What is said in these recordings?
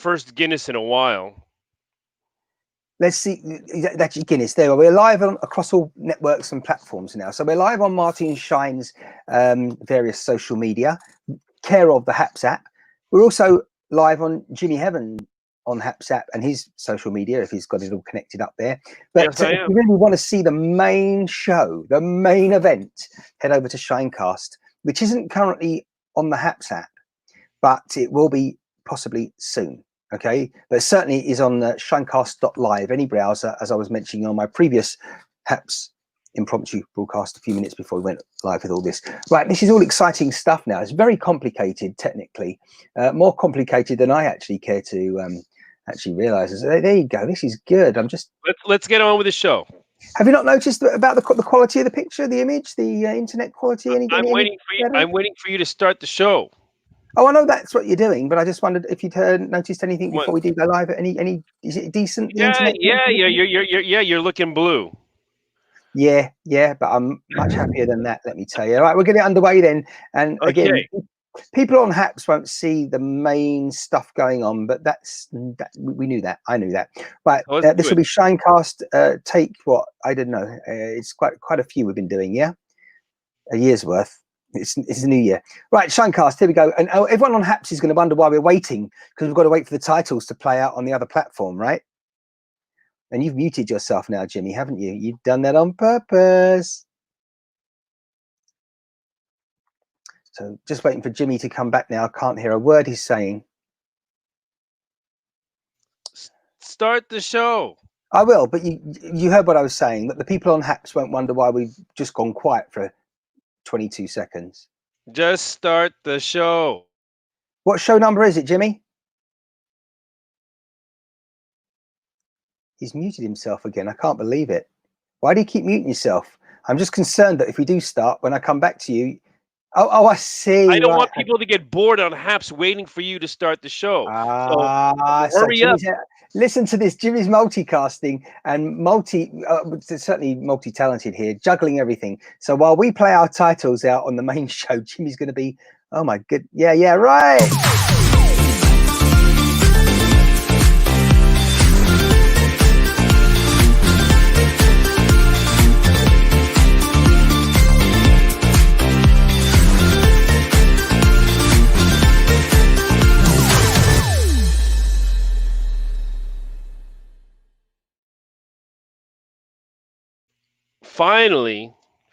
first Guinness in a while. Let's see. That's your Guinness. There, we're live across all networks and platforms now. So we're live on Martin Shine's various social media, care of the Haps app. We're also live on Jimmy Heaven on Haps app and his social media, if he's got it all connected up there. But Yes, I if am. you really want to see the main show, the main event, head over to ShineCast, which isn't currently on the Haps app, but it will be possibly soon. Okay, but certainly is on ShineCast.live, any browser, as I was mentioning on my previous Haps impromptu broadcast a few minutes before we went live with all this. Right, this is all exciting stuff now. It's very complicated technically, more complicated than I actually care to actually realize. So there you go. This is good. Let's get on with the show. Have you not noticed about the quality of the picture, the image, the internet quality? I'm waiting for you to start the show. Oh, I know that's what you're doing, but I just wondered if you'd noticed anything before we do go live. Any? Is it decent? Yeah. You're looking blue. Yeah, but I'm much happier than that. Let me tell you. All right, we'll get it underway then. And again, people on Haps won't see the main stuff going on, but we knew that. I knew that. Right, this will be ShineCast. Take what I don't know. It's quite a few we've been doing. Yeah, a year's worth. It's a new year. Right, ShineCast, here we go. And everyone on Haps is going to wonder why we're waiting, because we've got to wait for the titles to play out on the other platform, right? And you've muted yourself now, Jimmy, haven't you? You've done that on purpose. So just waiting for Jimmy to come back now. I can't hear a word he's saying. Start the show. I will, but you heard what I was saying, that the people on Haps won't wonder why we've just gone quiet for 22 seconds. Just start the show. What show number is it, Jimmy? He's muted himself again. I can't believe it. Why do you keep muting yourself? I'm just concerned that if we do start, when I come back to you... Oh, I see. I don't want people to get bored on Haps waiting for you to start the show. So hurry up. Listen to this. Jimmy's multicasting and certainly multi-talented here, juggling everything. So while we play our titles out on the main show, Jimmy's going to be, oh my good. Yeah, right.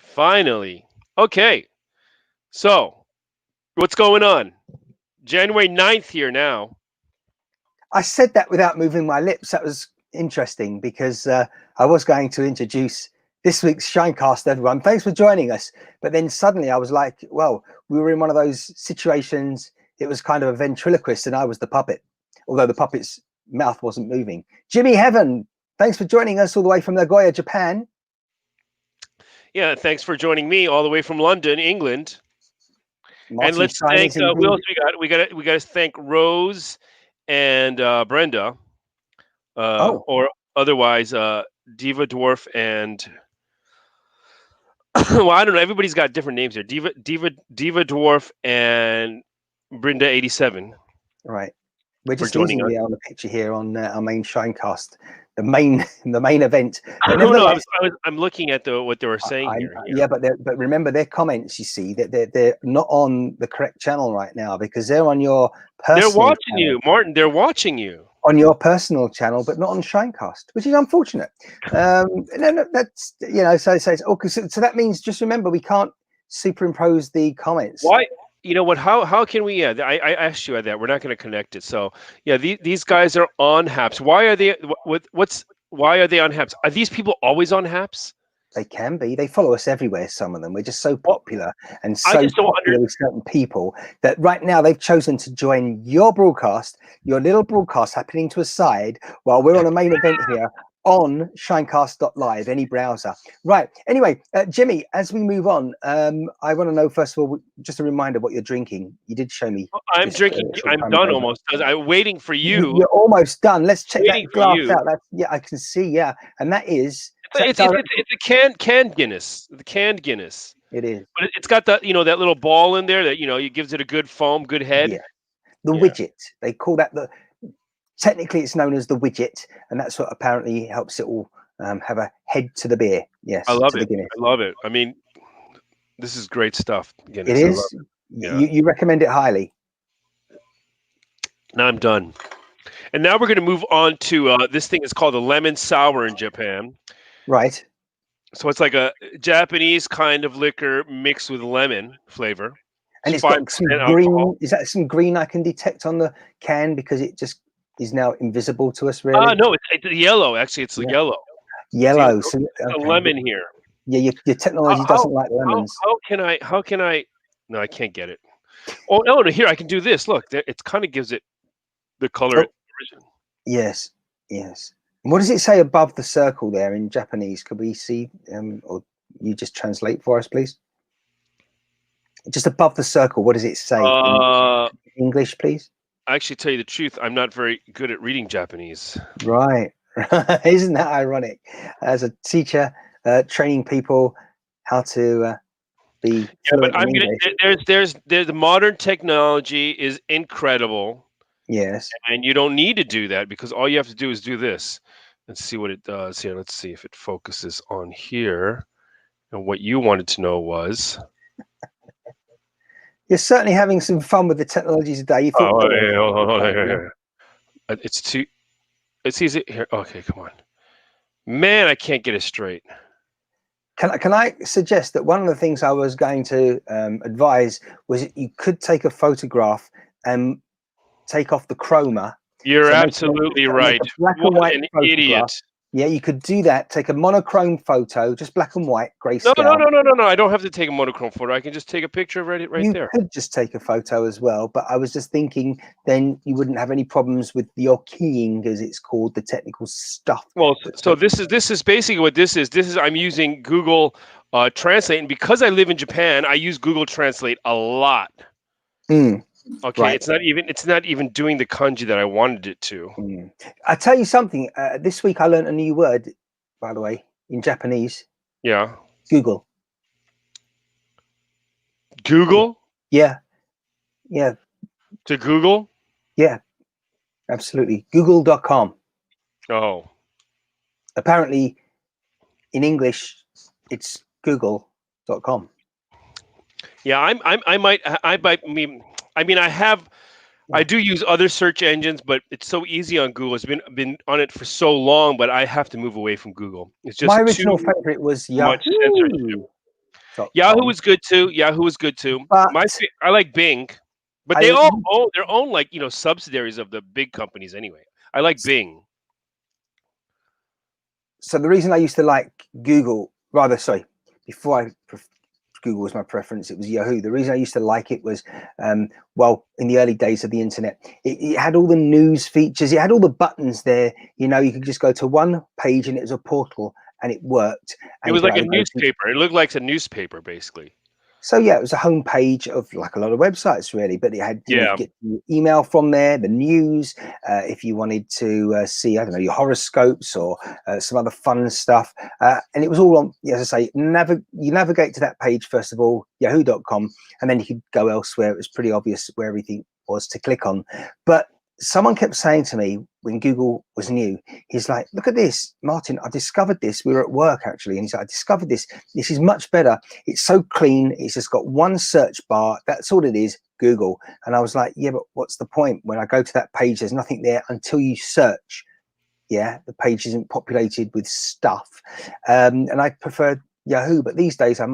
Finally. Okay. So, what's going on? January 9th here now. I said that without moving my lips. That was interesting because I was going to introduce this week's ShineCast, everyone. Thanks for joining us. But then suddenly I was like, well, we were in one of those situations. It was kind of a ventriloquist and I was the puppet, although the puppet's mouth wasn't moving. Jimmy Heaven, thanks for joining us all the way from Nagoya, Japan. Yeah, thanks for joining me all the way from London, England. And let's thank who else we got. We got to thank Rose and Brenda, or otherwise Diva Dwarf and well, I don't know. Everybody's got different names here. Diva Dwarf and Brenda 87. Right. We're just using on the picture here on our main ShineCast. The main event. No, I'm looking at what they were saying here. Yeah, but remember their comments. You see that they're not on the correct channel right now because they're on your personal. They're watching you, Martin. They're watching you on your personal channel, but not on ShineCast, which is unfortunate. No, that's So it's okay. So that means just remember we can't superimpose the comments. Why? You know what? How can we? Yeah, I asked you that. We're not going to connect it. So yeah, these guys are on Haps. Why are they? Why are they on Haps? Are these people always on Haps? They can be. They follow us everywhere. Some of them. We're just so popular and so popular with certain people that right now they've chosen to join your broadcast, your little broadcast happening to a side while we're on a main event here on ShineCast.live, any browser. Right. Anyway, Jimmy, as we move on, I want to know, first of all, just a reminder what you're drinking. You did show me. I'm drinking. I'm done almost. I'm waiting for you. You're almost done. Let's check that glass out. Yeah, I can see. Yeah. And that is. It's a canned Guinness. The canned Guinness. It is. But it's got that, that little ball in there that, it gives it a good foam, good head. Yeah. The widget. They call that technically it's known as the widget, and that's what apparently helps it all have a head to the beer. Yes, I love to the it. Guinness. I love it. I mean, this is great stuff, It Guinness. I love is. it. Yeah. You recommend it highly. Now I'm done. And now we're going to move on to this thing is called a lemon sour in Japan. Right. So it's like a Japanese kind of liquor mixed with lemon flavor. And It's it's got 5% some alcohol. green. Is that some green I can detect on the can because it just is now invisible to us? Really? No, it's yellow. Actually, it's Yeah. yellow. Yellow. So It's a okay. lemon here. Yeah, your How technology how doesn't like lemons. how can I? No, I can't get it. Oh no, no, here I can do this. Look, it kind of gives it the color Oh, it origin. yes, yes. And what does it say above the circle there in Japanese? Could we see, or you just translate for us, please? Just above the circle, what does it say in English, please? I actually tell you the truth, I'm not very good at reading Japanese. Right. Isn't that ironic? As a teacher, training people how to be Yeah, but fluent in I'm gonna. English. There's the modern technology is incredible, Yes. and you don't need to do that because all you have to do is do this. Let's see what it does here. Let's see if it focuses on here. And what you wanted to know was. You're certainly having some fun with the technology today. You thought, Oh, oh, yeah, hold on, yeah. here. It's too. It's easy here. Okay, come on. Man, I can't get it straight. Can I suggest that one of the things I was going to advise was that you could take a photograph and take off the chroma. You're So absolutely make right. a black and What white an photograph. idiot. Yeah, you could do that. Take a monochrome photo, just black and white, No, no, grayscale. no, no, no, no. I don't have to take a monochrome photo. I can just take a picture of it right You there. could just take a photo as well, but I was just thinking then you wouldn't have any problems with your keying, as it's called, the technical stuff. Well, so this is basically what this is. This is I'm using Google Translate, and because I live in Japan, I use Google Translate a lot. Okay, Right. it's not even doing the kanji that I wanted it to. I tell you something. This week I learned a new word, by the way, in Japanese. Yeah. Google. Google Yeah. Yeah. to Google. Yeah. Absolutely. Google.com. Oh. Apparently, in English, it's Google.com. Yeah, I might I do use other search engines, but it's so easy on Google. It's been on it for so long, but I have to move away from Google. It's My just too original favorite was much censorship. Yahoo.com. Yahoo was good too. Yahoo was good too. But I like Bing, but they I all own their own like subsidiaries of the big companies anyway. I like Bing. so the reason I used to like Google, before Google was my preference, it was Yahoo. The reason I used to like it was, well, in the early days of the internet, it had all the news features. It had all the buttons there. You could just go to one page and it was a portal and it worked. It And you was could like a either go to, newspaper. It looked like a newspaper basically. so yeah, it was a home page of like a lot of websites really, but it had, you Yeah. could get your email from there, the news, if you wanted to see, I don't know, your horoscopes or some other fun stuff. And it was all on, as I say, you navigate to that page, first of all, yahoo.com, and then you could go elsewhere. It was pretty obvious where everything was to click on. But someone kept saying to me when Google was new, he's like, look at this, Martin, I discovered this. We were at work actually. And he's like, I discovered this. This is much better. It's so clean. It's just got one search bar. That's all it is, Google. And I was like, yeah, but what's the point? When I go to that page, there's nothing there until you search. Yeah, the page isn't populated with stuff. And I prefer Yahoo, but these days I'm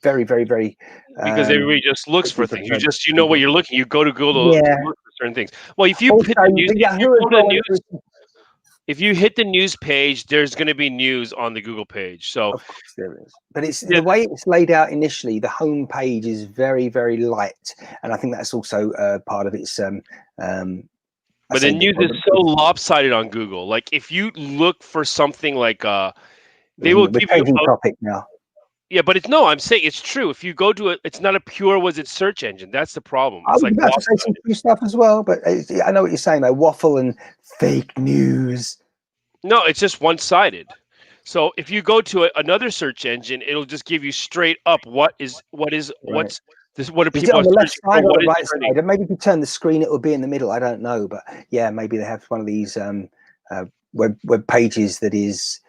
very, very, very Because everybody just looks for things. You know what you're looking. You go to Google to look for certain things. Well, if you hit the news, if you hit the news page, there's going to be news on the Google page. So of course there is, but it's the way it's laid out initially. The home page is very, very light, and I think that's also part of its. But the news is so lopsided on Google. Like if you look for something like they will give you a topic now. Yeah, but I'm saying it's true. If you go to it, it's not a pure was it search engine. That's the problem. I was about to say some true stuff as well, but I know what you're saying. Though waffle and fake news. No, it's just one-sided. So if you go to another search engine, it'll just give you straight up what's This what are Is it people are on the left searching for? side or What the is right trending? side? And maybe if you turn the screen, it will be in the middle. I don't know, but yeah, maybe they have one of these web pages that is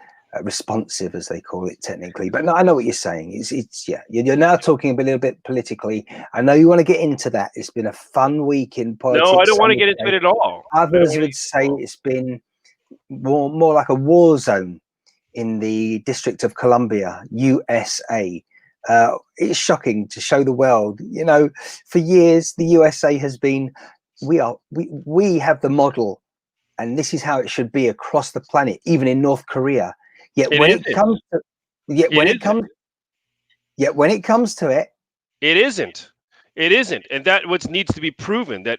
responsive, as they call it technically. But no, I know what you're saying. It's yeah. You're now talking a little bit politically. I know you want to get into that. It's been a fun week in No, I politics. don't want Some to would get into say. it at all. I don't Others want would to. say it's been more like a war zone in the District of Columbia, USA. It's shocking to show the world. You know, for years the USA has been, we have the model, and this is how it should be across the planet, even in North Korea. Yet It when it isn't. comes, to, yet It when it isn't. comes, yet when it comes to it, It isn't. It isn't, and that what needs to be proven that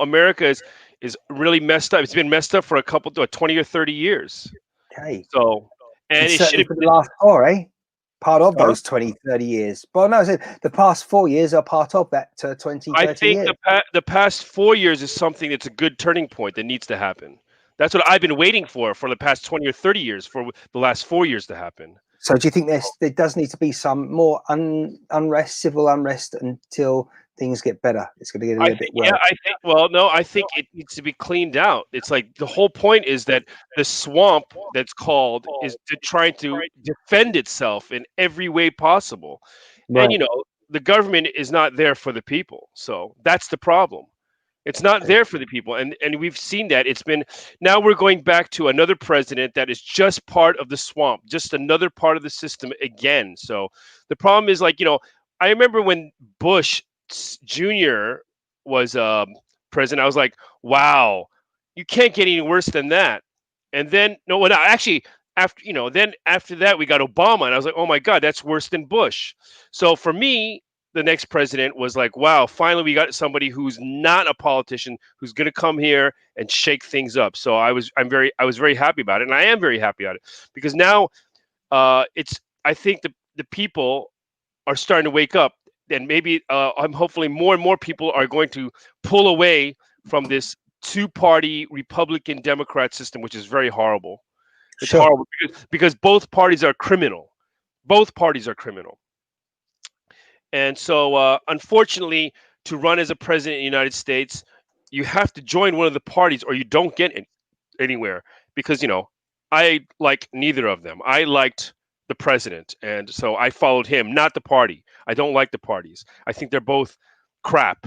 America is really messed up. It's been messed up for a couple, 20 or 30 years. okay, So, and and it should certainly have. for the last four, eh? Part of Huh? those 20, 30 years. But no, I said the past 4 years are part of that 20, I 30 think years. the past 4 years is something that's a good turning point that needs to happen. That's what I've been waiting for the past 20 or 30 years for the last 4 years to happen. So do you think there does need to be some more unrest, civil unrest until things get better? It's going to get a I little think, bit yeah, worse. I think. Well, no, I think it needs to be cleaned out. It's like the whole point is that the swamp that's called is to trying to defend itself in every way possible, and Right. the government is not there for the people. So that's the problem. It's not Okay. there for the people, and we've seen that. It's been now we're going back to another president that is just part of the swamp, just another part of the system again. So the problem is like I remember when Bush Jr. was president, I was like, wow, you can't get any worse than that. And then no, well, no, actually after then after that we got Obama, and I was like, oh my God, that's worse than Bush. So for me, the next president was like, wow, finally we got somebody who's not a politician who's going to come here and shake things up. So I was very happy about it, and I am very happy about it because now it's I think the people are starting to wake up, and maybe I'm hopefully more and more people are going to pull away from this two-party Republican Democrat system, which is very horrible. It's Sure. horrible because both parties are criminal. Both parties are criminal. And so, unfortunately, to run as a president of the United States, you have to join one of the parties or you don't get anywhere because, I like neither of them. I liked the president. And so I followed him, not the party. I don't like the parties. I think they're both crap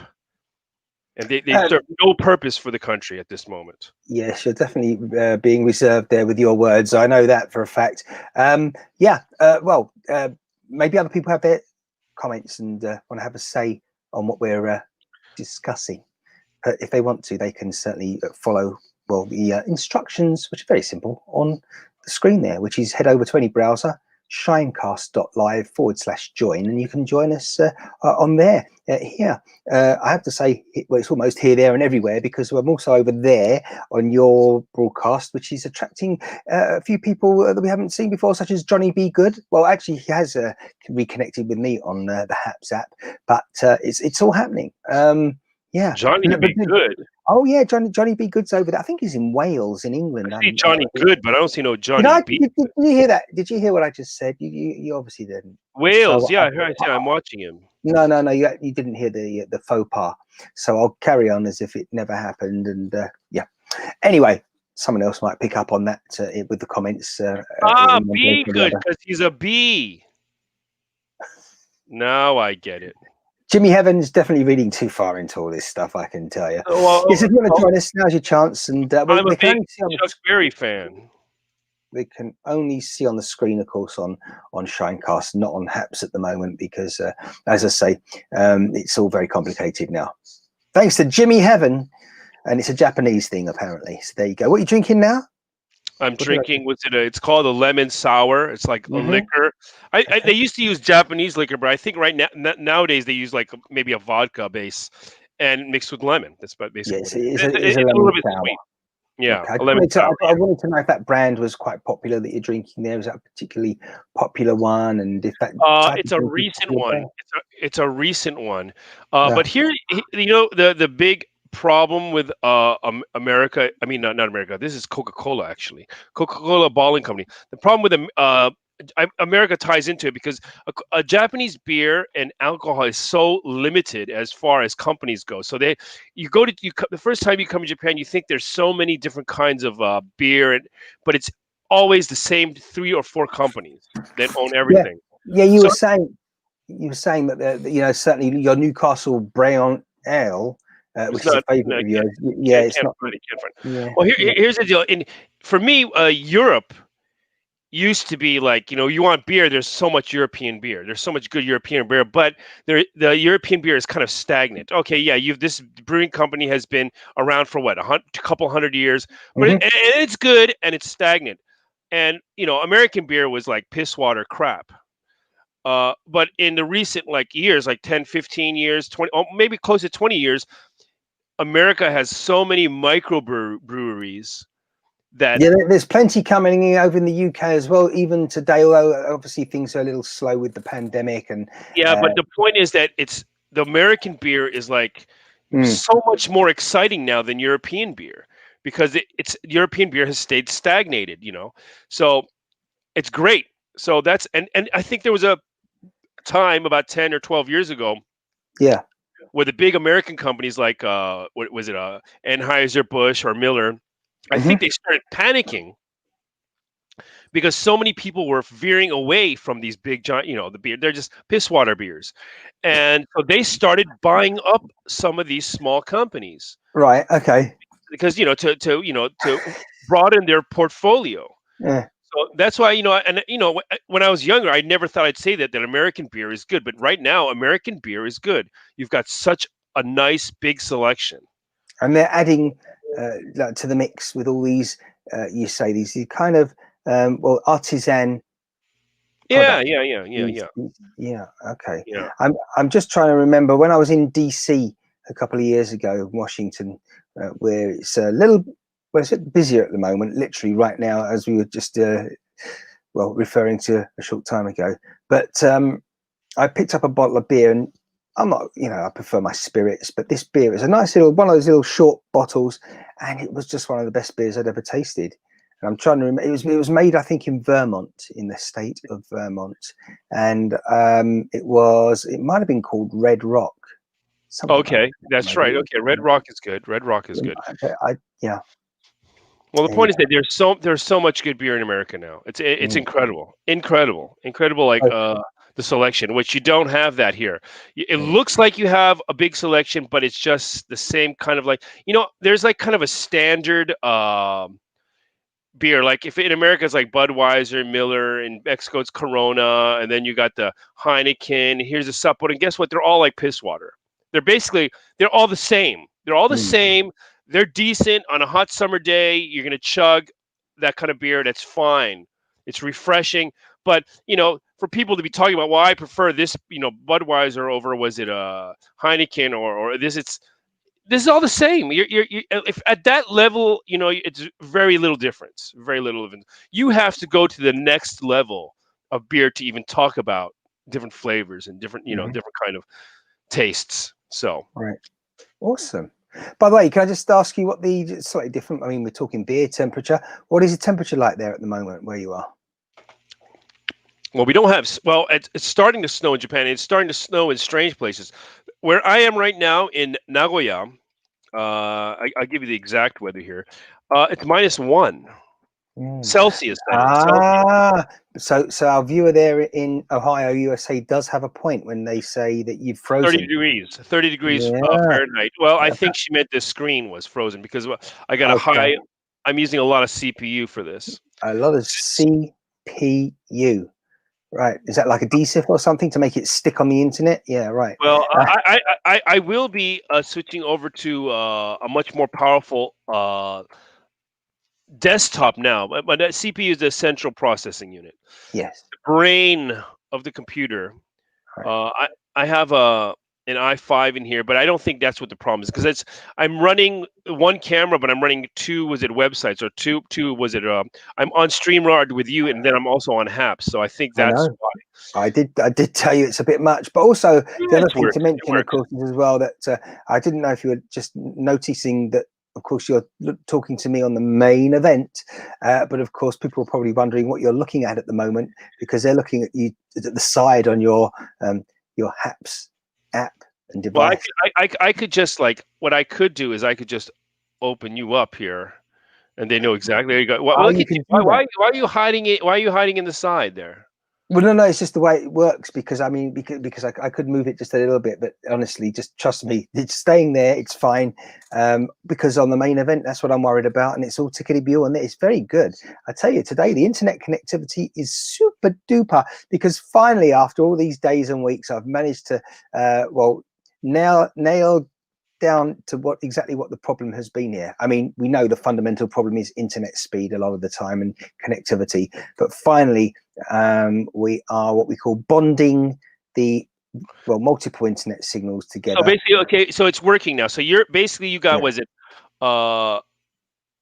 and they Um, serve no purpose for the country at this moment. yes, you're definitely being reserved there with your words. I know that for a fact. Yeah. Maybe other people have their comments and want to have a say on what we're discussing. If they want to, they can certainly follow the instructions, which are very simple, on the screen there, which is head over to any browser, shinecast.live/join, and you can join us on there. Here, I have to say, it's almost here, there, and everywhere because I'm also over there on your broadcast, which is attracting a few people that we haven't seen before, such as Johnny B. Good. Well, actually, he has reconnected with me on the Haps app, but it's all happening. Yeah. Johnny be good. Oh yeah, Johnny B. Good's over there. I think he's in Wales, in England. I see Johnny Good, but I don't see no Did Johnny I? B. Did you hear that? Did you hear what I just said? You obviously didn't. Wales, So yeah, I see. I'm watching him. no, you didn't hear the faux pas. So I'll carry on as if it never happened. And yeah. Anyway, someone else might pick up on that with the comments. In one place B or the good other. because he's a bee. Now I get it. Jimmy Heaven's definitely reading too far into all this stuff, I can tell you. Well, Yes, if you want to join us, now's your chance. And I'm a they can big only see on Chuck Berry fan. they can only see on the screen, of course, on ShineCast, not on Haps at the moment, because as I say, it's all very complicated now. Thanks to Jimmy Heaven, and it's a Japanese thing apparently. So there you go. What are you drinking now? I'm drinking. It's called a lemon sour. It's like a liquor. They used to use Japanese liquor, but I think right now nowadays they use like maybe a vodka base and mixed with lemon. That's basically Yes, what it is. it is a It's a little lemon bit sour. sweet. Yeah, Okay. a lemon sour. I wanted to know if that brand was quite popular that you're drinking there. Is that a particularly popular one? And if that type It's of a drink is recent popular one. there? It's a recent one. Yeah. But here, the big problem with America. I mean, not America. This is Coca-Cola actually. Coca-Cola Bottling Company. The problem with them. America ties into it because a Japanese beer and alcohol is so limited as far as companies go. So the first time you come to Japan, you think there's so many different kinds of beer, but it's always the same 3 or 4 companies that own Yeah, everything. yeah. So You were saying that certainly your Newcastle Brown Ale, it's which is a not. favourite No, of yours. Yeah, it's can't not. find it. Can't find it. Yeah, Well, yeah. here's the deal. For me, Europe used to be like, you want beer, there's so much European beer, there's so much good European beer, but the European beer is kind of stagnant. Okay, yeah, this brewing company has been around for what, a couple hundred years, but Mm-hmm. and it's good and it's stagnant. And American beer was like piss water crap. But in the recent like years, like 10, 15 years, 20, maybe close to 20 years, America has so many breweries that. Yeah, there's plenty coming in over in the UK as well, even today, although obviously things are a little slow with the pandemic. And Yeah, but the point is that the American beer is like so much more exciting now than European beer because it's European beer has stayed stagnated. So it's great. So and I think there was a time about 10 or 12 years ago yeah, where the big American companies like what was it, Anheuser-Busch or Miller, I think they started panicking because so many people were veering away from these big giant, the beer. They're just piss water beers, and so they started buying up some of these small companies right, okay, because to broaden their portfolio. yeah. So that's why when I was younger, I never thought I'd say that American beer is good, but right now American beer is good. You've got such a nice big selection, And they're adding like to the mix with all these. You say these kind of artisan yeah, product. yeah, yeah, yeah, yeah, Yeah, okay. yeah. I'm just trying to remember when I was in DC a couple of years ago, Washington, where it's a little, well, it's a bit busier at the moment, literally right now, as we were just referring to a short time ago. But I picked up a bottle of beer, and I'm not, I prefer my spirits, but this beer is a nice little one of those little short bottles, and it was just one of the best beers I'd ever tasted. And I'm trying to remember, it was made, I think, in Vermont, in the state of Vermont, and it might have been called Red Rock, something like Okay, that, that's right. maybe. Okay, Red Rock is good. Red Rock is good. Yeah, Well, the yeah. point is that there's so much good beer in America now. It's Mm. incredible, incredible. Like the selection, which you don't have that here. It looks like you have a big selection, but it's just the same kind of like there's like kind of a standard beer. Like if in America it's like Budweiser, Miller, in Mexico it's Corona, and then you got the Heineken. Here's a Sapporo, and guess what? They're all like piss water. They're all the same. They're all the same. They're decent on a hot summer day. You're gonna chug that kind of beer. That's fine. It's refreshing. But for people to be talking about, well, I prefer this, Budweiser over was it a Heineken or this? This is all the same. If at that level, it's very little difference. Very little difference. You have to go to the next level of beer to even talk about different flavors and different, different kind of tastes. So, Right. Awesome. By the way, can I just ask you what the slightly different? I mean, we're talking beer temperature. What is the temperature like there at the moment where you are? well, we don't have. Well, it's starting to snow in Japan. It's starting to snow in strange places. Where I am right now in Nagoya, I'll give you the exact weather here. It's -1 Celsius. That is Celsius. So our viewer there in Ohio, USA, does have a point when they say that you've 30 frozen. degrees, 30 degrees Yeah. Fahrenheit. Well, I think she meant the screen was frozen because I got a Okay. high. I'm using a lot of CPU for this. A lot of CPU. Right. Is that like a DCIF or something to make it stick on the internet? Yeah. Right. Well, I will be switching over to a much more powerful desktop now. But that CPU is the central processing unit, Yes. the brain of the computer. Right. I have an i5 in here, but I don't think that's what the problem is because I'm running one camera, but I'm running two. Was it websites or two? Was it? I'm on StreamYard with you, and then I'm also on Haps. So I think I that's know. why. I did tell you it's a bit much, but also the Yeah, other it thing works. to It mention, of works. course, is as well that I didn't know if you were just noticing that of course, you're talking to me on the main event, but of course, people are probably wondering what you're looking at the moment, because they're looking at you at the side on your HAPS app and Well, device. I could just like what I could do is I could just open you up here, and they know exactly. There you go. Well, Oh, look you at you. can do that. Why are you hiding it? Why are you hiding in the side there? Well, no, it's just the way it works, because I mean, because I could move it just a little bit, but honestly, just trust me, it's staying there. It's fine, because on the main event, that's what I'm worried about, and it's all tickety-boo on there. It's very good. I tell you, today the internet connectivity is super duper, because finally, after all these days and weeks, I've managed to now nail down to exactly what the problem has been here. I mean, we know the fundamental problem is internet speed a lot of the time and connectivity, but finally we are what we call bonding the multiple internet signals together. So basically, okay, so it's working now. So you're basically you got was it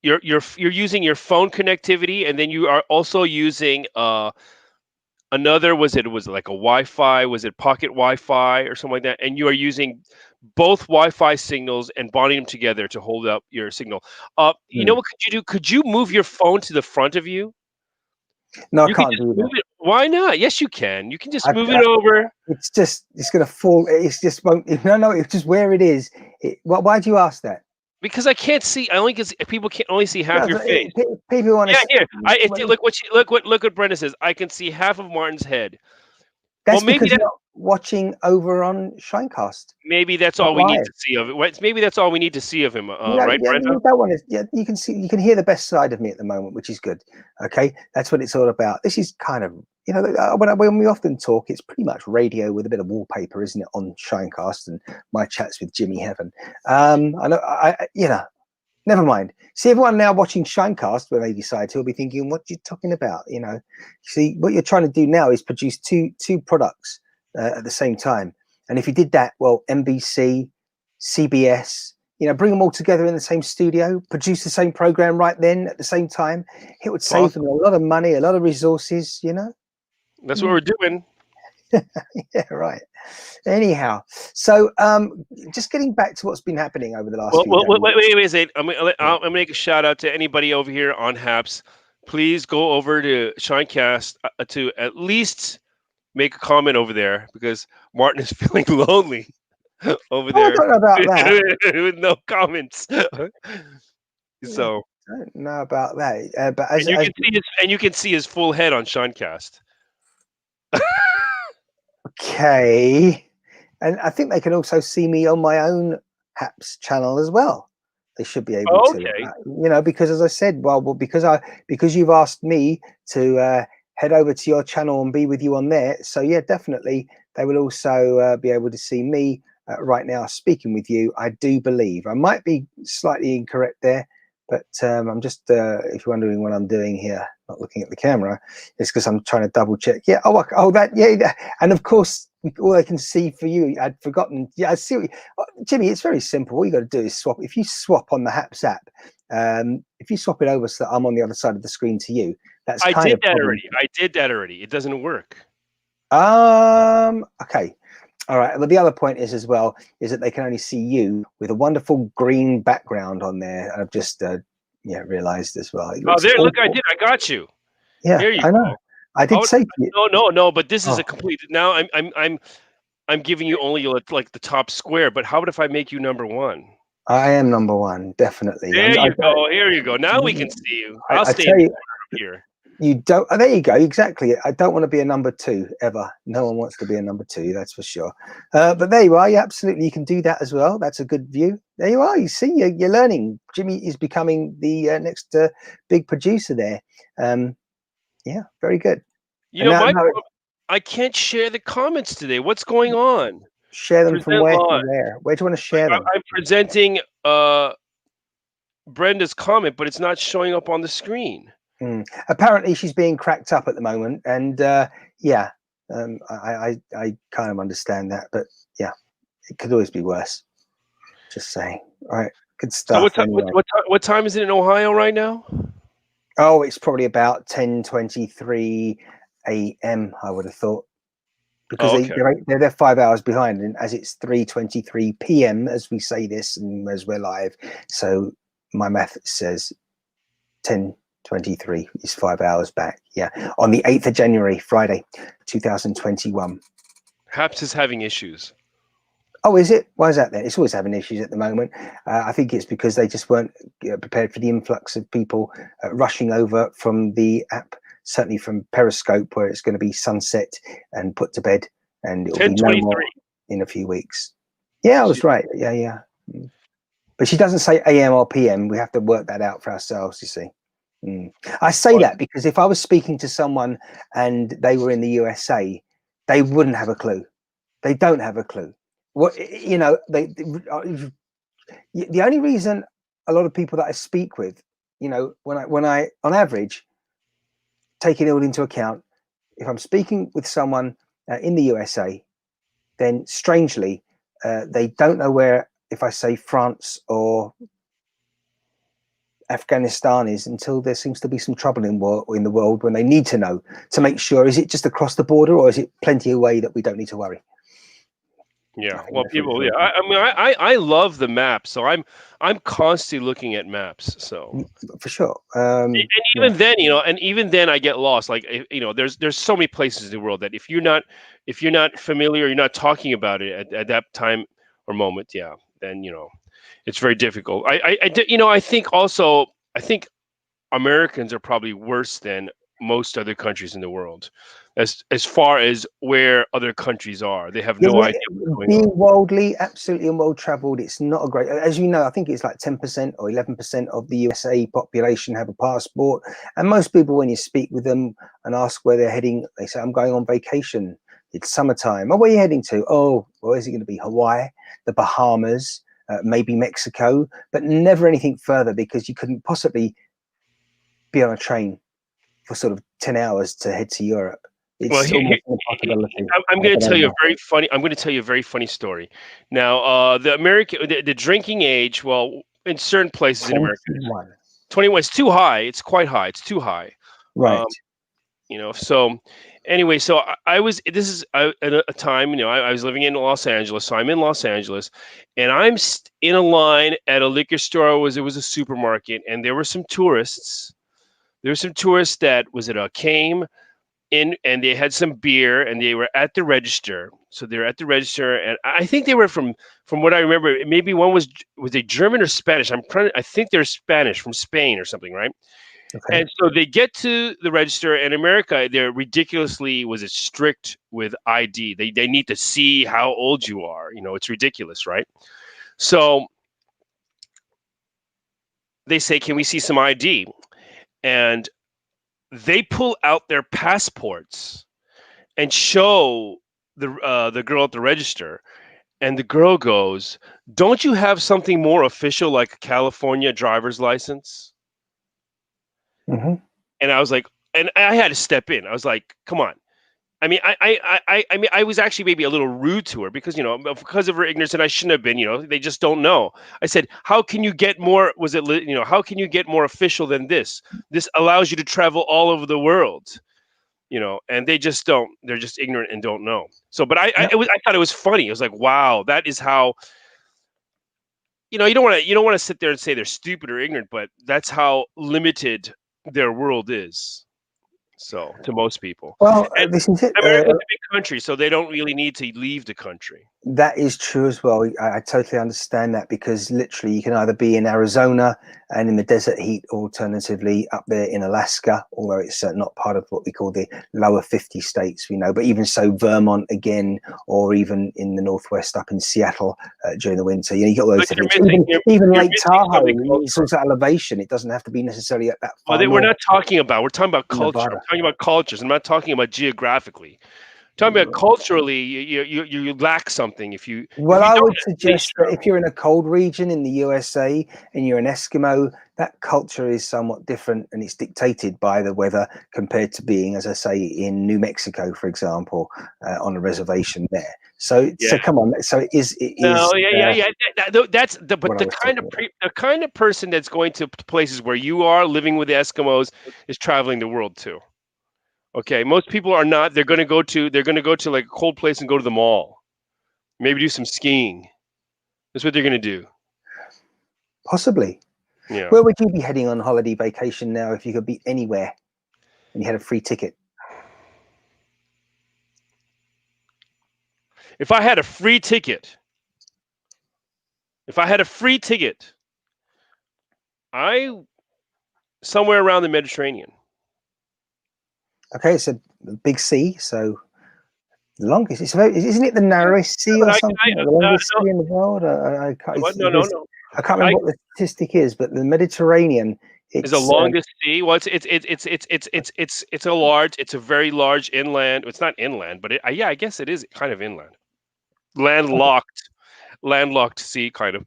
you're using your phone connectivity, and then you are also using another, was it like a Wi-Fi, was it pocket Wi-Fi or something like that, and you are using both Wi-Fi signals and bonding them together to hold up your signal. You know what could you do? Could you move your phone to the front of you? No, You I can can't just do move that. it. Why not? Yes, you can. You can just move it over. It's gonna fall. It's just won't. No, it's just where it is. Why do you ask that? Because I can't see. I only can see, people can only see half your face. People want Yeah, to. here. Look what Brenda says. I can see half of Martin's head. That's because you're not watching over on ShineCast. Maybe that's Not all we need live. to see of it. Maybe that's all we need to see of him, right, Yeah, Brenda? you don't want to. Yeah, you can see, you can hear the best side of me at the moment, which is good. Okay, that's what it's all about. This is kind of, when we often talk, it's pretty much radio with a bit of wallpaper, isn't it, on ShineCast and my chats with Jimmy Heaven. I know, never mind. See, everyone now watching ShineCast, when they decide to, will be thinking, what are you talking about? See, what you're trying to do now is produce two products at the same time. And if you did that, well, NBC, CBS, bring them all together in the same studio, produce the same program right then at the same time. It would save them a lot of money, a lot of resources, That's what we're doing. Yeah, right. Anyhow, so just getting back to what's been happening over the last few days. Wait. I'm gonna make a shout out to anybody over here on HAPS. Please go over to ShineCast to at least make a comment over there, because Martin is feeling lonely over Oh, I there don't know about that. with no comments. So I don't know about that. But you can see his full head on ShineCast. Okay, and I think they can also see me on my own HAPS channel as well. They should be able to, because as I said, because you've asked me to head over to your channel and be with you on there. So yeah, definitely they will also be able to see me right now speaking with you. I do believe I might be slightly incorrect there, but I'm just if you're wondering what I'm doing here, not looking at the camera, it's because I'm trying to double check. Yeah, and of course all I can see for you, I'd forgotten. Yeah, I see. Jimmy, it's very simple. All you got to do is swap. If you swap on the HAPS app, if you swap it over so that I'm on the other side of the screen to you, that's I did that already. It doesn't work. Okay. All right. But the other point is as well is that they can only see you with a wonderful green background on there. I've just realized as well. Look, I did. I got you. Yeah, There you I know. go. I did say to you. No. But this is a complete. Now I'm giving you only like the top square. But how about if I make you number one? I am number one, definitely. There you go. Here you go. Now we can see you. I'll stay in the corner up here. You don't. Oh, there you go. Exactly. I don't want to be a number two ever. No one wants to be a number two. That's for sure. But there you are. Yeah, absolutely. You can do that as well. That's a good view. There you are. You see, you're learning. Jimmy is becoming the next big producer there. Yeah, very good. I can't share the comments today. What's going on? Share them from where? Where do you want to share them? I'm presenting Brenda's comment, but it's not showing up on the screen. Apparently she's being cracked up at the moment, and I kind of understand that, but yeah, it could always be worse. Just saying. All right, good stuff. So what time is it in Ohio right now? Oh, it's probably about 10:23 a.m. I would have thought, because they're 5 hours behind, and as it's 3:23 p.m. as we say this and as we're live, so my math says 10:23 is 5 hours back. Yeah, on the 8th of January, Friday, 2021. HAPS is having issues. Oh, is it? Why is that then? It's always having issues at the moment. I think it's because they just weren't prepared for the influx of people rushing over from the app, certainly from Periscope, where it's going to be sunset and put to bed, and it'll be no more in a few weeks. Yeah, I was right. Yeah. But she doesn't say AM or PM. We have to work that out for ourselves, you see. I say that because if I was speaking to someone and they were in the USA, they wouldn't have a clue. They don't have a clue. What, you know, the only reason a lot of people that I speak with, you know, when I on average, taking it all into account, if I'm speaking with someone in the USA, then strangely they don't know where, if I say France or Afghanistan is, until there seems to be some trouble in the world, when they need to know to make sure, is it just across the border or is it plenty away that we don't need to worry? Yeah, well, people, yeah. I mean, I love the maps, so I'm constantly looking at maps. So for sure. And even then, you know, and even then, I get lost. Like, you know, there's so many places in the world that if you're not familiar, you're not talking about it at that time or moment, yeah, then you know, it's very difficult. You know, I think also, I think Americans are probably worse than most other countries in the world, as far as where other countries are. They have no idea what's going being on. worldly, absolutely, and well traveled, it's not a great, as you know, I think it's like 10% or 11% of the USA population have a passport, and most people, when you speak with them and ask where they're heading, they say, I'm going on vacation, it's summertime. Oh, where are you heading to? Oh, well, is it going to be Hawaii, the Bahamas, maybe Mexico, but never anything further, because you couldn't possibly be on a train for sort of 10 hours to head to Europe. It's almost an impossibility. I'm going to tell you a very funny. I'm going to tell you a very funny story. Now, the drinking age. Well, in certain places in America, 21 is too high. It's quite high. It's too high. Right. You know. So, anyway, so I was. This is at a time. You know, I was living in Los Angeles. So I'm in Los Angeles, and I'm in a line at a liquor store. It was a supermarket, and there were some tourists. There were some tourists that came in, and they had some beer, and they were at the register. So they're at the register, and I think they were from what I remember, maybe one was a German or Spanish. I think they're Spanish, from Spain or something, right? Okay. And so they get to the register. In America, they're ridiculously strict with ID. They need to see how old you are. You know, it's ridiculous, right? So they say, "Can we see some ID?" And they pull out their passports and show the girl at the register, and the girl goes, "Don't you have something more official, like a California driver's license?" Mm-hmm. And I was like, and I had to step in. I was like, "Come on." I mean, I mean, I was actually maybe a little rude to her because, you know, because of her ignorance, and I shouldn't have been. You know, they just don't know. I said, "How can you get more? You know, how can you get more official than this? This allows you to travel all over the world." You know, and they just don't. They're just ignorant and don't know. So, but I thought it was funny. I was like, wow, that is how. You know, you don't want to sit there and say they're stupid or ignorant, but that's how limited their world is. So, to most people, well, and this is it. America's a big country, so they don't really need to leave the country. That is true as well. I totally understand that, because literally you can either be in Arizona and in the desert heat, or alternatively up there in Alaska, although it's not part of what we call the lower 50 states, we know. But even so, Vermont again, or even in the Northwest up in Seattle during the winter. You know, you got all those different. Even Lake Tahoe, it's also elevation. It doesn't have to be necessarily at that far. Well, we're not talking about. We're talking about culture. I'm talking about cultures. I'm not talking about geographically. Talking about culturally, you lack something if you. Well, I would suggest that if you're in a cold region in the USA and you're an Eskimo, that culture is somewhat different, and it's dictated by the weather compared to being, as I say, in New Mexico, for example, on a reservation there. So, Yeah. so come on. So it is. No, yeah. That's the kind of person that's going to places where you are living with the Eskimos is traveling the world too. Okay, most people are not. They're going to go to like a cold place and go to the mall. Maybe do some skiing. That's what they're going to do. Possibly. Yeah. Where would you be heading on holiday vacation now if you could be anywhere and you had a free ticket? If I had a free ticket, I somewhere around the Mediterranean. Okay, it's a big sea, so the longest. Isn't it the narrowest sea or something? The longest sea in the world? I can't. No. I can't remember what the statistic is, but the Mediterranean. Is the longest sea. Well, it's a large. It's a very large inland. It's not inland, but yeah, I guess it is kind of inland, landlocked sea, kind of.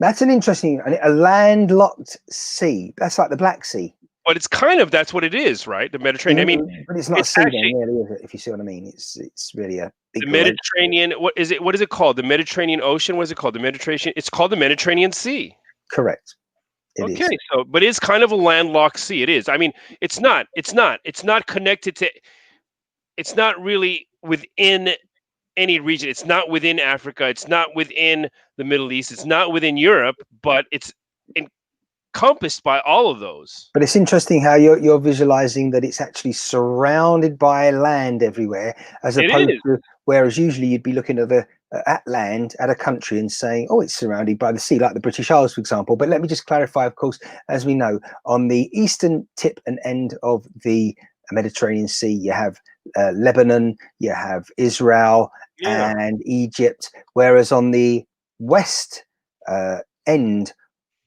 That's an interesting, a landlocked sea. That's like the Black Sea. But it's kind of that's what it is, right? The Mediterranean. I mean, but it's not a sea then, really, is it? If you see what I mean, it's really a big. The Mediterranean. What is it? What is it called? The Mediterranean Ocean. What is it called? The Mediterranean. It's called the Mediterranean Sea. Correct. Okay, so but it's kind of a landlocked sea. It is. I mean, it's not connected to. It's not really within any region. It's not within Africa. It's not within the Middle East. It's not within Europe, but it's encompassed by all of those. But it's interesting how you're visualizing that it's actually surrounded by land everywhere, as opposed to whereas usually you'd be looking at land, at a country, and saying, oh, it's surrounded by the sea, like the British Isles, for example. But let me just clarify, of course, as we know, on the eastern tip and end of the Mediterranean Sea, you have Lebanon, you have Israel and Egypt, whereas on the west end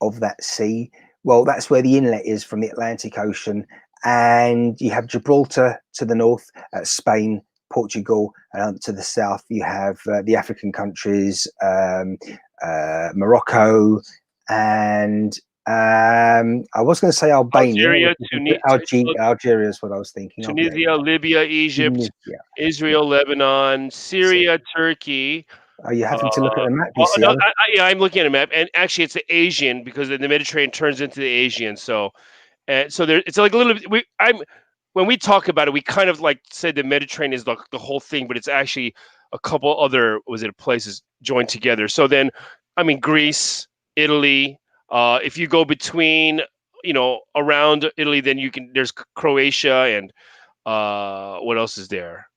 of that sea, well, that's where the inlet is from the Atlantic Ocean, and you have Gibraltar to the north, Spain, Portugal, and to the south you have the African countries, Morocco, and I was going to say Albania. Algeria is what I was thinking. Tunisia, Libya, Egypt, Israel, Lebanon, Syria, Turkey. Oh, you're having to look at the map. You see, I'm looking at a map, and actually, it's the Asian because the Mediterranean turns into the Asian. So there, it's like a little. When we talk about it, we kind of like said the Mediterranean is the whole thing, but it's actually a couple other places joined together. So then, I mean, Greece, Italy. If you go between, around Italy, then there's Croatia and what else is there?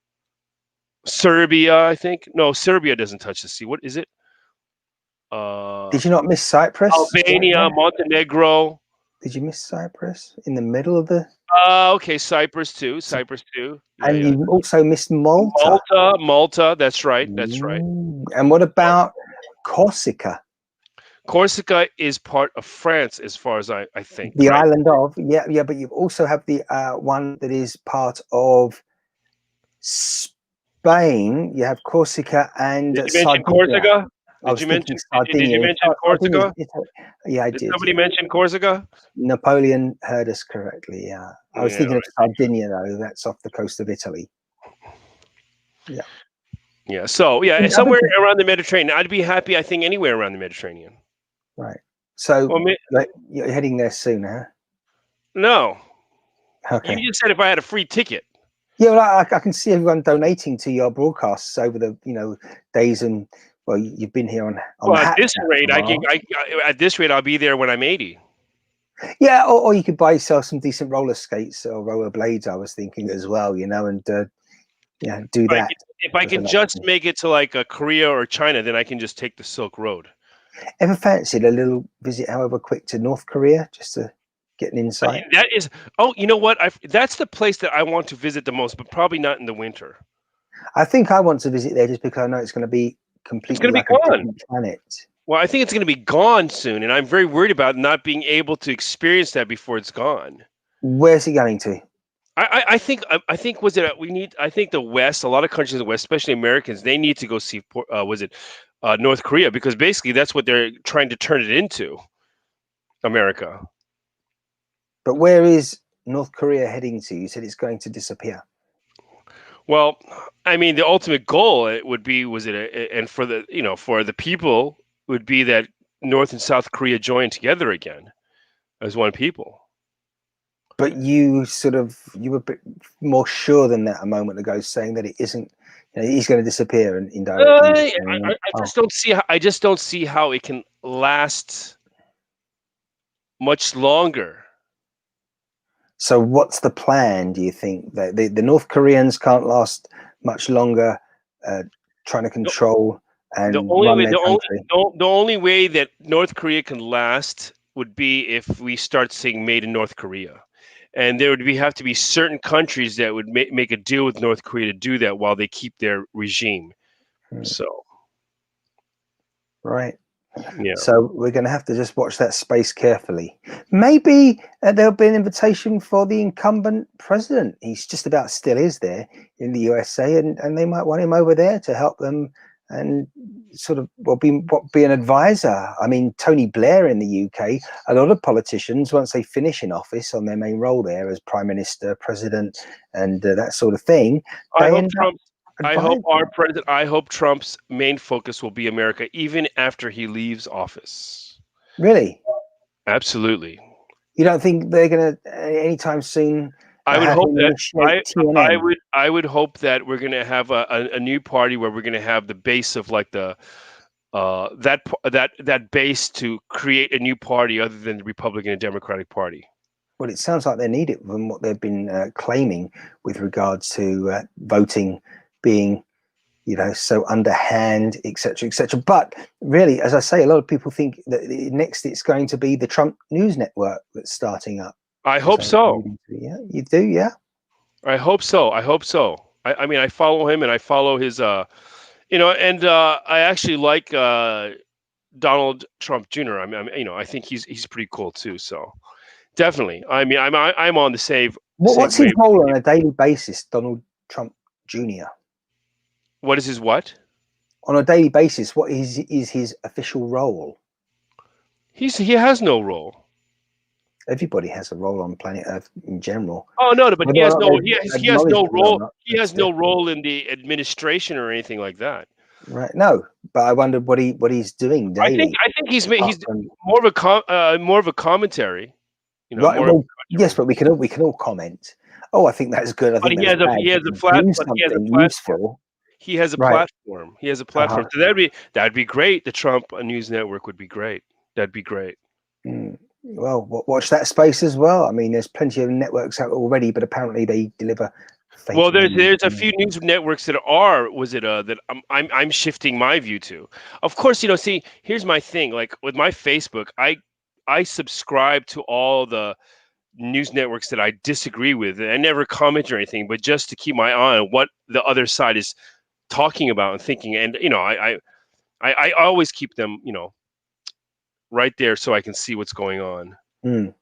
Serbia, I think. No, Serbia doesn't touch the sea. What is it? Did you not miss Cyprus? Albania, Montenegro. Did you miss Cyprus in the middle of the? Okay, Cyprus too. And you also missed Malta. Malta. That's right. And what about Corsica? Corsica is part of France, as far as I think. The island of but you also have the one that is part of Spain. You have Corsica and Did you mention Corsica? Did you mention Corsica? Yeah, I did. Did somebody mention Corsica? Napoleon heard us correctly. Yeah, I was thinking of Sardinia, though. That's off the coast of Italy. Yeah. Yeah. So somewhere around the Mediterranean. I'd be happy. I think anywhere around the Mediterranean. Right. So you're heading there soon, huh? No. Okay. You just said if I had a free ticket. Yeah, well, I can see everyone donating to your broadcasts over the days, and well, you've been here on. Well, at this rate, at this rate, I'll be there when I'm 80. Yeah, or you could buy yourself some decent roller skates or roller blades. I was thinking as well, and do that. If I can just make it to like a Korea or China, then I can just take the Silk Road. Ever fancied a little visit, however quick, to North Korea just to get an insight? That is. Oh, you know what? That's the place that I want to visit the most, but probably not in the winter. I think I want to visit there just because I know it's going to be completely like a different planet. Well, I think it's going to be gone soon, and I'm very worried about not being able to experience that before it's gone. Where's it going to? I think I think the West, a lot of countries in the West, especially Americans, they need to go see North Korea, because basically that's what they're trying to turn it into, America. But where is North Korea heading to? You said it's going to disappear. Well, I mean, the ultimate goal would be and for the people would be that North and South Korea join together again as one people. But you were a bit more sure than that a moment ago, saying that it isn't. He's going to disappear indirectly. I just don't see how it can last much longer. So what's the plan, do you think? The North Koreans can't last much longer trying to control and run their country? The only way that North Korea can last would be if we start saying made in North Korea. And there would have to be certain countries that would make a deal with North Korea to do that while they keep their regime. So, right. Yeah. So we're going to have to just watch that space carefully. Maybe there'll be an invitation for the incumbent president. He's just about still is there in the USA, and they might want him over there to help them and sort of be an advisor. I mean, Tony Blair in the UK, a lot of politicians, once they finish in office on their main role there as prime minister, president, and that sort of thing, they end up. I hope Trump's main focus will be America, even after he leaves office. Really? Absolutely. You don't think they're going to anytime soon? I would hope that I would hope that we're going to have a new party where we're going to have the base of like the that base to create a new party other than the Republican and Democratic Party. Well, it sounds like they need it from what they've been claiming with regards to voting being, so underhand, etc., etc. But really, as I say, a lot of people think that next it's going to be the Trump News Network that's starting up. I hope so. Yeah, you do, yeah. I hope so. I mean, I follow him and I follow his, and I actually like Donald Trump Jr. I think he's pretty cool too. So definitely, I mean, I'm on the same. What's his role on a daily basis, Donald Trump Jr.? What is his what? On a daily basis, what is his official role? He has no role. Everybody has a role on planet Earth in general. Oh no, but he has no role. He has no role in the administration or anything like that. Right. No, but I wondered what he's doing daily. I think he's more of a commentary. Right. Well, yes, but we can all comment. Oh, I think that's good. I think he has a platform. He has a platform. He has a platform. So that'd be great. The Trump News Network would be great. That'd be great. Well, watch that space as well. I mean, there's plenty of networks out already, but apparently they deliver. Well, there's a few news networks that are. Was it that I'm shifting my view to? Of course, see, here's my thing. Like with my Facebook, I subscribe to all the news networks that I disagree with. And I never comment or anything, but just to keep my eye on what the other side is talking about and thinking. And I always keep them, right there so I can see what's going on. Okay.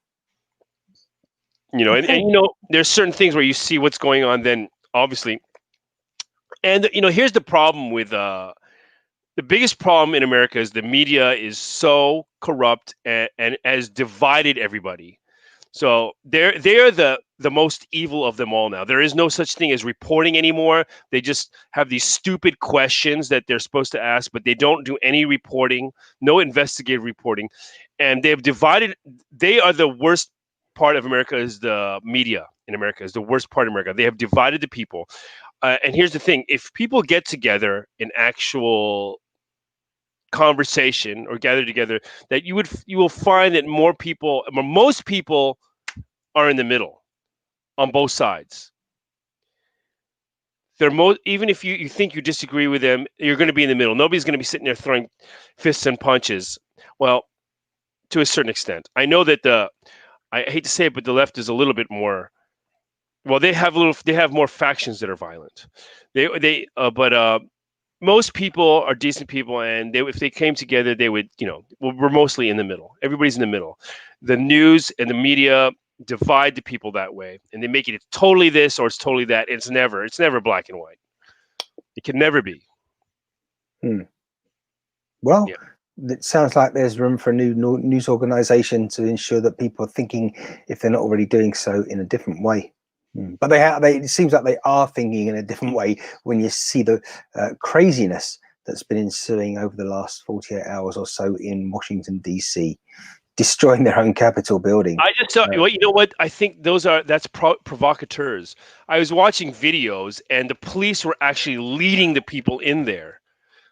And there's certain things where you see what's going on, then obviously. And here's the problem with the biggest problem in America is the media is so corrupt and has divided everybody. So they're the most evil of them all now. There is no such thing as reporting anymore. They just have these stupid questions that they're supposed to ask, but they don't do any reporting, no investigative reporting. And they've divided. They are the worst part of America. Is the media in America is the worst part of America. They have divided the people. And here's the thing: if people get together in actual conversation or gather together, that you will find that most people are in the middle on both sides. Even if you think you disagree with them, you're going to be in the middle. Nobody's going to be sitting there throwing fists and punches. Well, to a certain extent, I know that I hate to say it, but the left is a little bit more. Well, they have more factions that are violent. But most people are decent people, and if they came together, they would, we're mostly in the middle. Everybody's in the middle. The news and the media divide the people that way, and they make it totally this or it's totally that. It's never black and white. It can never be. Well, it sounds like there's room for a new news organization to ensure that people are thinking, if they're not already doing so, in a different way. But it seems like they are thinking in a different way when you see the craziness that's been ensuing over the last 48 hours or so in Washington, D.C., destroying their own Capitol building. I just thought, you know what? I think that's provocateurs. I was watching videos, and the police were actually leading the people in there.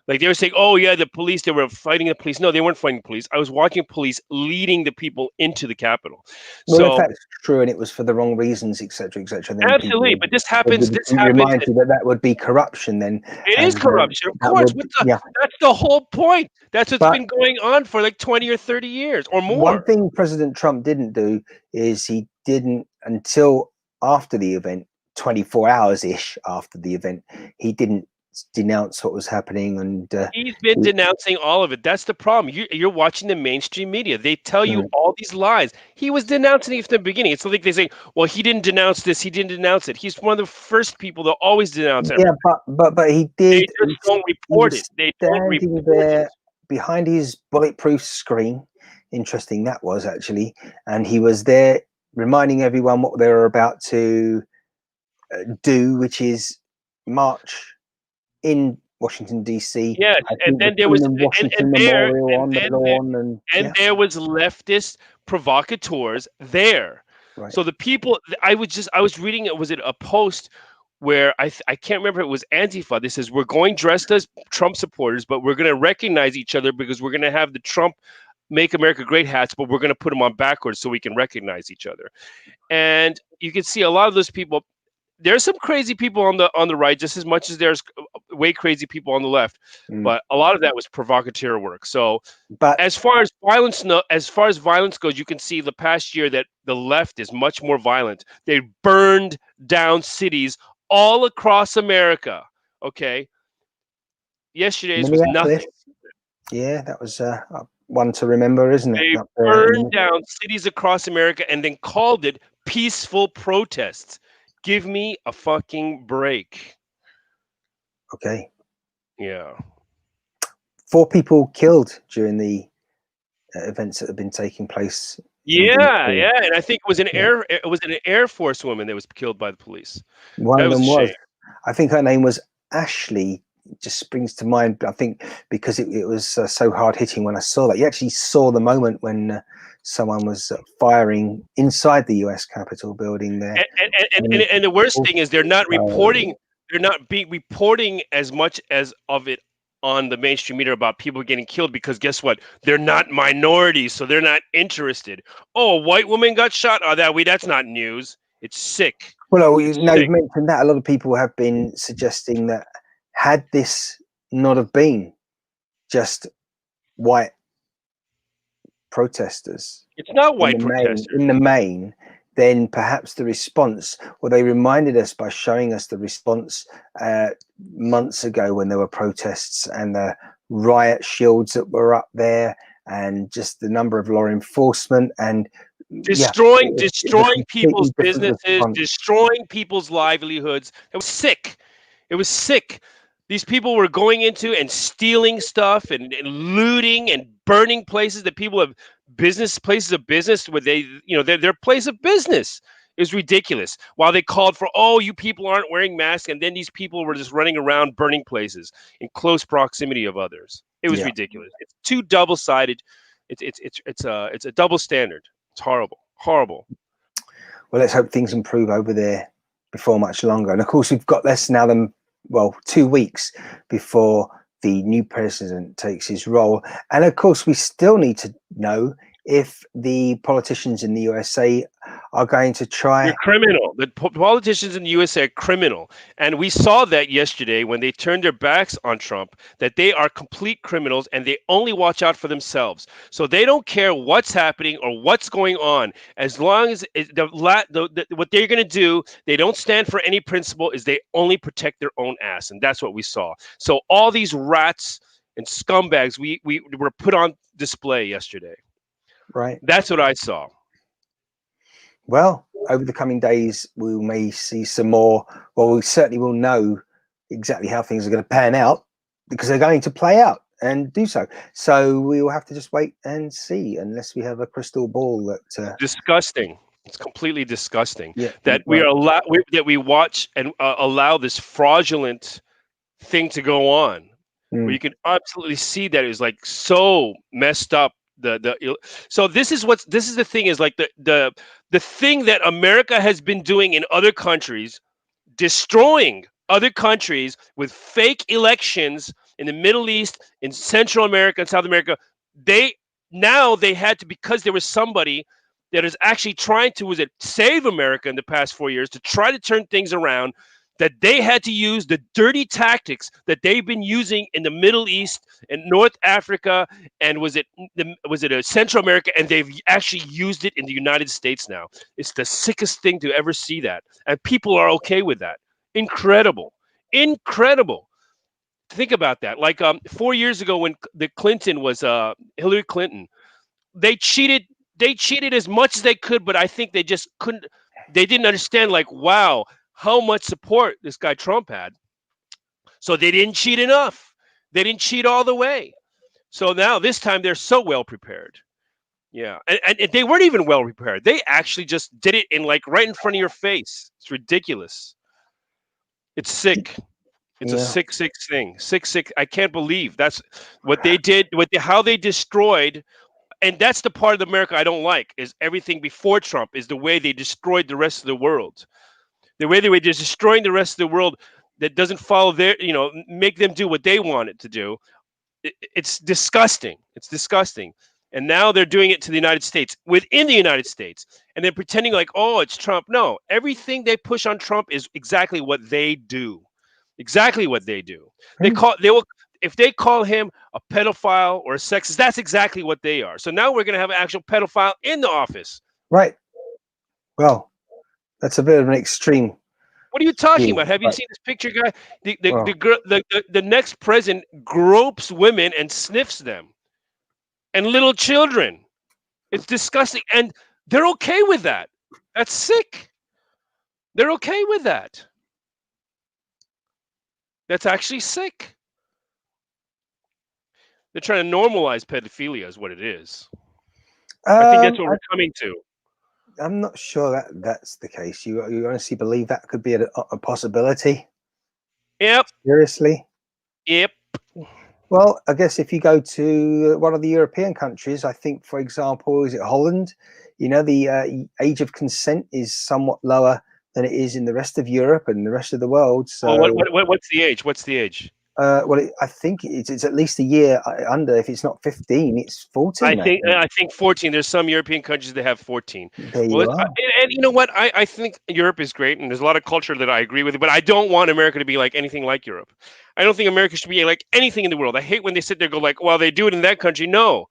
Like they were saying, "Oh yeah, the police, they were fighting the police." No, they weren't fighting the police. I was watching police leading the people into the Capitol. Well, if So that's true and it was for the wrong reasons, etc., then people absolutely, but this would happens. This happens. remind you that that would be corruption then, It is and corruption, of that course. would, What the? yeah. That's the whole point. That's what's But been going on for like 20 or 30 years or one more. thing President Trump didn't do is he didn't, until after the event, 24 hours ish after the event, he didn't denounce what was happening. And He's been denouncing all of it. That's the problem. You're watching the mainstream media. They tell you all these lies. He was denouncing it from the beginning. It's like they say, "Well, he didn't denounce this. He didn't denounce it." He's one of the first people to always denounce yeah, everything. but he They did. just don't He report it. was They don't standing report it. there behind his bulletproof screen. Interesting that was, actually, and he was there reminding everyone what they were about to do, which is march in Washington DC. Yes, I and think the then there was Freeman and Washington there Memorial on the lawn, and and yeah, there was leftist provocateurs there. right. So the people, I was reading it. Was it a post where I can't remember? It was Antifa. This says we're going dressed as Trump supporters, but we're going to recognize each other because we're going to have the Trump "Make America Great" hats, but we're going to put them on backwards so we can recognize each other. And you can see a lot of those people. There's some crazy people on the right, just as much as there's way crazy people on the left. But a lot of that was provocateur work. So But as far as violence, no, as far as violence goes, you can see the past year that the left is much more violent. They burned down cities all across America. Okay, yesterday's was Minneapolis, nothing. yeah, that was one to remember, isn't it? They Up there burned down cities across America and then called it peaceful protests. Give me a fucking break. okay, Yeah. 4 people killed during the events that have been taking place in Yeah, DC. yeah, and I think Yeah. it was an Air Force woman that was killed by the police. One That of was a them was, shame. I think her name was Ashley. It just springs to mind. I think because it was so hard hitting when I saw that. You actually saw the moment when someone was firing inside the U.S. Capitol building there. And the worst thing is they're not Also, reporting. They're not being reporting as much as of it on the mainstream media about people getting killed because guess what? They're not minorities, so they're not interested. Oh, a white woman got shot. Oh, that's not news. It's sick. well, It's now you've sick. mentioned that, a lot of people have been suggesting that had this not have been just white protesters It's not in white protesters. the main, then perhaps the response, well, they reminded us by showing us the response months ago when there were protests and the riot shields that were up there, and just the number of law enforcement, and yeah, it's a Destroying completely people's different businesses, response. destroying people's livelihoods. It was sick. It was sick. These people were going into and stealing stuff and looting and burning places that people have places of business where they, their place of business is ridiculous. While they called for, oh, you people aren't wearing masks, and then these people were just running around burning places in close proximity of others. It was Yeah. ridiculous. It's too double-sided. It's a double standard. It's horrible, horrible. Well, let's hope things improve over there before much longer. And of course, we've got less now than, well, 2 weeks before the new president takes his role. And of course, we still need to know if the politicians in the USA are going to They're try. criminal. The politicians in the USA are criminal. And we saw that yesterday when they turned their backs on Trump, that they are complete criminals and they only watch out for themselves. So they don't care what's happening or what's going on. As long as what they're going to do, they don't stand for any principle, is they only protect their own ass. And that's what we saw. So all these rats and scumbags we were put on display yesterday. Right. That's what I saw. Well, over the coming days, we may see some more. Well, we certainly will know exactly how things are going to pan out, because they're going to play out and do so. So we will have to just wait and see, unless we have a crystal ball that. Disgusting. It's completely disgusting Yeah. that Well, that we watch and allow this fraudulent thing to go on. Where you can absolutely see that it's like so messed up. So this is the thing is like the thing that America has been doing in other countries, destroying other countries with fake elections in the Middle East, in Central America and South America, they they had to, because there was somebody that is actually trying to, was it save America in the past 4 years, to try to turn things around, that they had to use the dirty tactics that they've been using in the Middle East and North Africa, and was it a Central America, and they've actually used it in the United States now. It's the sickest thing to ever see that, and people are okay with that. Incredible, incredible. Think about that. Like 4 years ago, when the Clinton was Hillary Clinton, they cheated. They cheated as much as they could, but I think they just couldn't. They didn't understand, like, wow, how much support this guy Trump had. So they didn't cheat enough. They didn't cheat all the way. So now this time they're so well prepared. Yeah, and they weren't even well prepared. They actually just did it in, like, right in front of your face. It's ridiculous. It's sick. It's a Yeah. sick, sick thing. Sick, sick. I can't believe that's what they did. How they destroyed, and that's the part of America I don't like. Is everything before Trump is the way they destroyed the rest of the world. The way they were just destroying the rest of the world that doesn't follow their, make them do what they want it to do. It's disgusting. It's disgusting. And now they're doing it to the United States, within the United States, and they're pretending like, oh, it's Trump. No, everything they push on Trump is exactly what they do. Exactly what they do. They will, if they call him a pedophile or a sexist, that's exactly what they are. So now we're going to have an actual pedophile in the office. Right. Well, that's a bit of an extreme. What are you talking about? Have you seen this picture, guy? The next president gropes women and sniffs them, and little children. It's disgusting, and they're okay with that. That's sick. They're okay with that. That's actually sick. They're trying to normalize pedophilia, is what it is. I think that's what we're coming to. I'm not sure that that's the case. You honestly believe that could be a possibility? Yep. Seriously? Yep. Well, I guess if you go to one of the European countries, I think, for example, is it Holland? The age of consent is somewhat lower than it is in the rest of Europe and the rest of the world. So, what's the age? What's the age? Well, I think it's at least a year under. If it's not 15, it's 14. I think 14. There's some European countries that have 14. There you are. And you know what? I think Europe is great, and there's a lot of culture that I agree with, but I don't want America to be like anything like Europe. I don't think America should be like anything in the world. I hate when they sit there and go like, well, they do it in that country. No.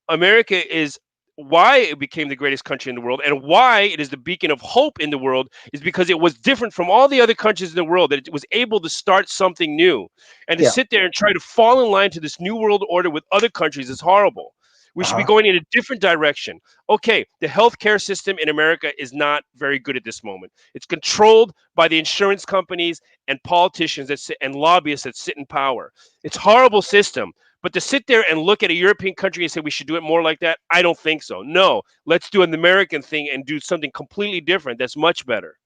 America is why it became the greatest country in the world, and why it is the beacon of hope in the world, is because it was different from all the other countries in the world, that it was able to start something new. And to sit there and try to fall in line to this new world order with other countries is horrible. We should be going in a different direction. Okay, the healthcare system in America is not very good at this moment. It's controlled by the insurance companies and politicians and lobbyists that sit in power. It's a horrible system. But to sit there and look at a European country and say we should do it more like that, I don't think so. No, let's do an American thing and do something completely different that's much better.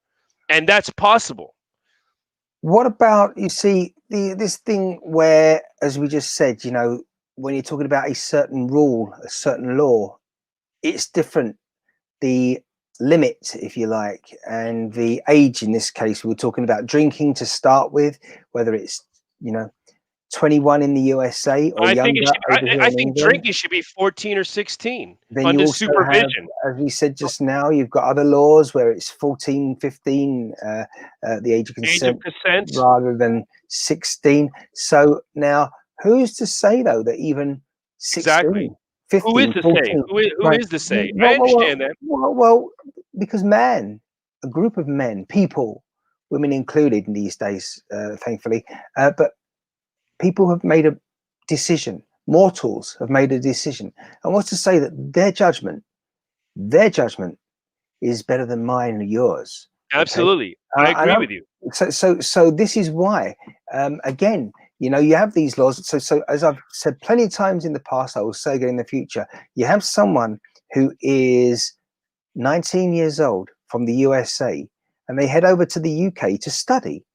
And that's possible. What about, you see, this thing where, as we just said, when you're talking about a certain rule, a certain law, it's different. The limit, if you like, and the age in this case, we were talking about drinking to start with, whether it's, 21 in the USA or younger. I think drinking should be 14 or 16 then under you also supervision. have, as we said just now, you've got other laws where it's 14, 15, the age of consent, rather than 16. So now, who's to say, though, that even 16, 15, who is to 14, say? Who is to say? I understand that. Well, because a group of men, people, women included in these days, thankfully, but people have made a decision. Mortals have made a decision. And what's to say that their judgment is better than mine or yours? Absolutely. I agree with you. So this is why, again, you have these laws. So as I've said plenty of times in the past, I will say again in the future, you have someone who is 19 years old from the USA, and they head over to the UK to study.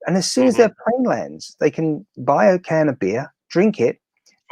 And as soon as their plane lands, they can buy a can of beer, drink it,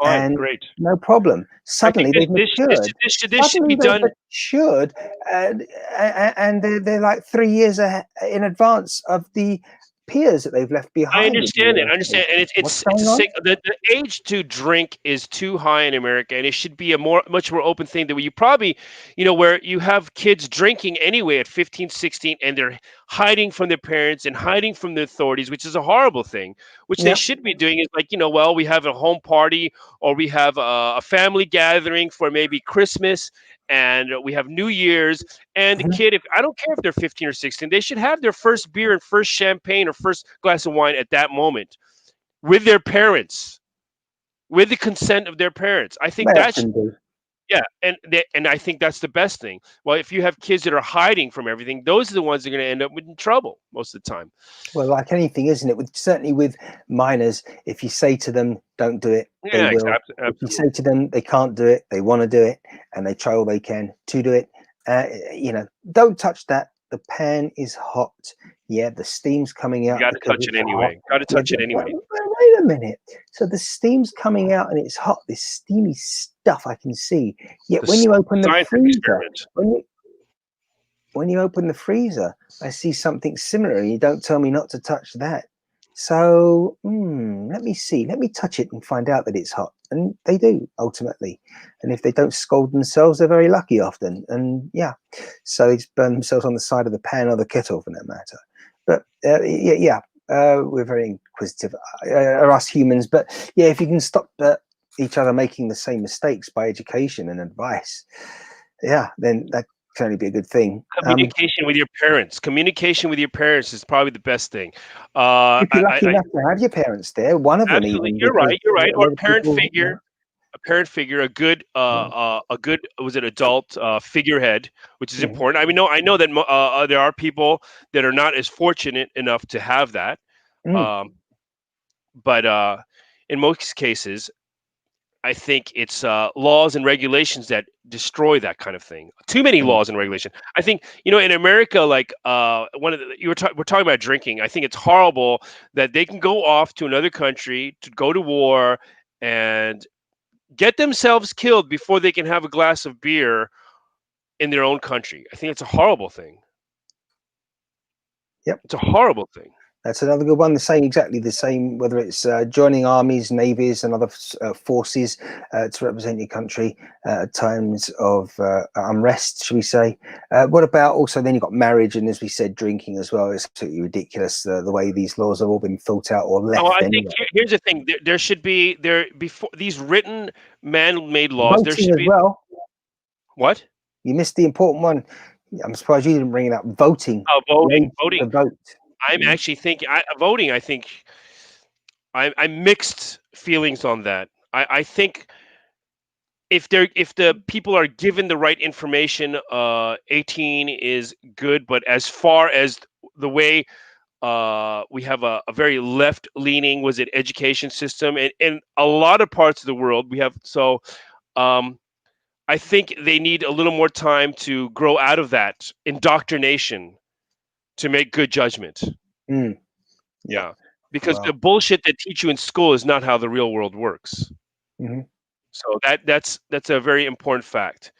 and no problem. Suddenly they've matured. This should be done. Matured, and they're like 3 years in advance of the peers that they've left behind. I understand it. I understand, and it's a sick. The age to drink is too high in America, and it should be a much more open thing that you probably, where you have kids drinking anyway at 15, 16, and they're hiding from their parents and hiding from the authorities, which is a horrible thing. Which they should be doing is like, well, we have a home party or we have a family gathering for maybe Christmas and we have New Year's, and the kid, if I don't care if they're 15 or 16, they should have their first beer and first champagne or first glass of wine at that moment with their parents, with the consent of their parents. I think that's yeah, and I think that's the best thing. Well, if you have kids that are hiding from everything, those are the ones that are going to end up in trouble most of the time. Well, like anything, isn't it? Certainly with minors, if you say to them, don't do it, they will. Absolutely. If you say to them, they can't do it, they want to do it, and they try all they can to do it, don't touch that. The pan is hot. Yeah, the steam's coming out. You got to touch it anyway. Got to touch it anyway. Wait a minute. So the steam's coming out and it's hot. This steamy stuff I can see. Yet when you open the freezer, when you open the freezer, I see something similar, and you don't tell me not to touch that. So let me see. Let me touch it and find out that it's hot. And they do ultimately. And if they don't scold themselves, they're very lucky often. And so they burn themselves on the side of the pan or the kettle for that matter. But we're very inquisitive, are us humans. But if you can stop each other making the same mistakes by education and advice, then that can only be a good thing. Communication with your parents. Communication with your parents is probably the best thing. If you're lucky enough to have your parents there, one of them. Absolutely, you're right. Or a parent figure. A parent figure, a good adult figurehead, which is important. I mean, I know that there are people that are not as fortunate enough to have that, but in most cases, I think it's laws and regulations that destroy that kind of thing. Too many laws and regulations. I think in America, like we're talking about drinking. I think it's horrible that they can go off to another country to go to war and get themselves killed before they can have a glass of beer in their own country. I think it's a horrible thing. Yep, it's a horrible thing. That's another good one. Exactly the same, whether it's joining armies, navies, and other forces to represent your country at times of unrest, should we say. What about also then you've got marriage and, as we said, drinking as well. It's absolutely ridiculous the way these laws have all been thought out or left. I think here's the thing. There should be, before these written man-made laws, there should be... What? You missed the important one. I'm surprised you didn't bring it up. Voting. Voting. The vote. I'm actually thinking voting. I think I'm mixed feelings on that. I think if the people are given the right information, 18 is good. But as far as the way we have a very left-leaning, education system, and in a lot of parts of the world we have. So I think they need a little more time to grow out of that indoctrination to make good judgment. Yeah, because the bullshit they teach you in school is not how the real world works. So that's a very important fact.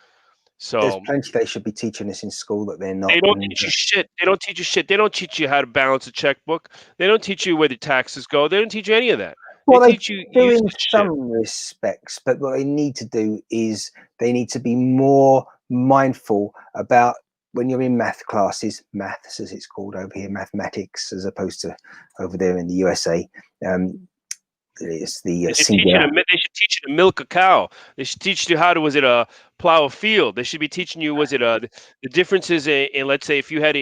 So there's plenty they should be teaching us in school that they're not. They don't teach you shit. They don't teach you shit. They don't teach you how to balance a checkbook. They don't teach you where the taxes go. They don't teach you any of that. Well, they teach you in some respects, but what they need to do is they need to be more mindful about when you're in maths, as it's called over here, mathematics, as opposed to over there in the USA. It's the they should teach you to milk a cow. They should teach you how to plow a field. They should be teaching you the differences in, let's say, if you had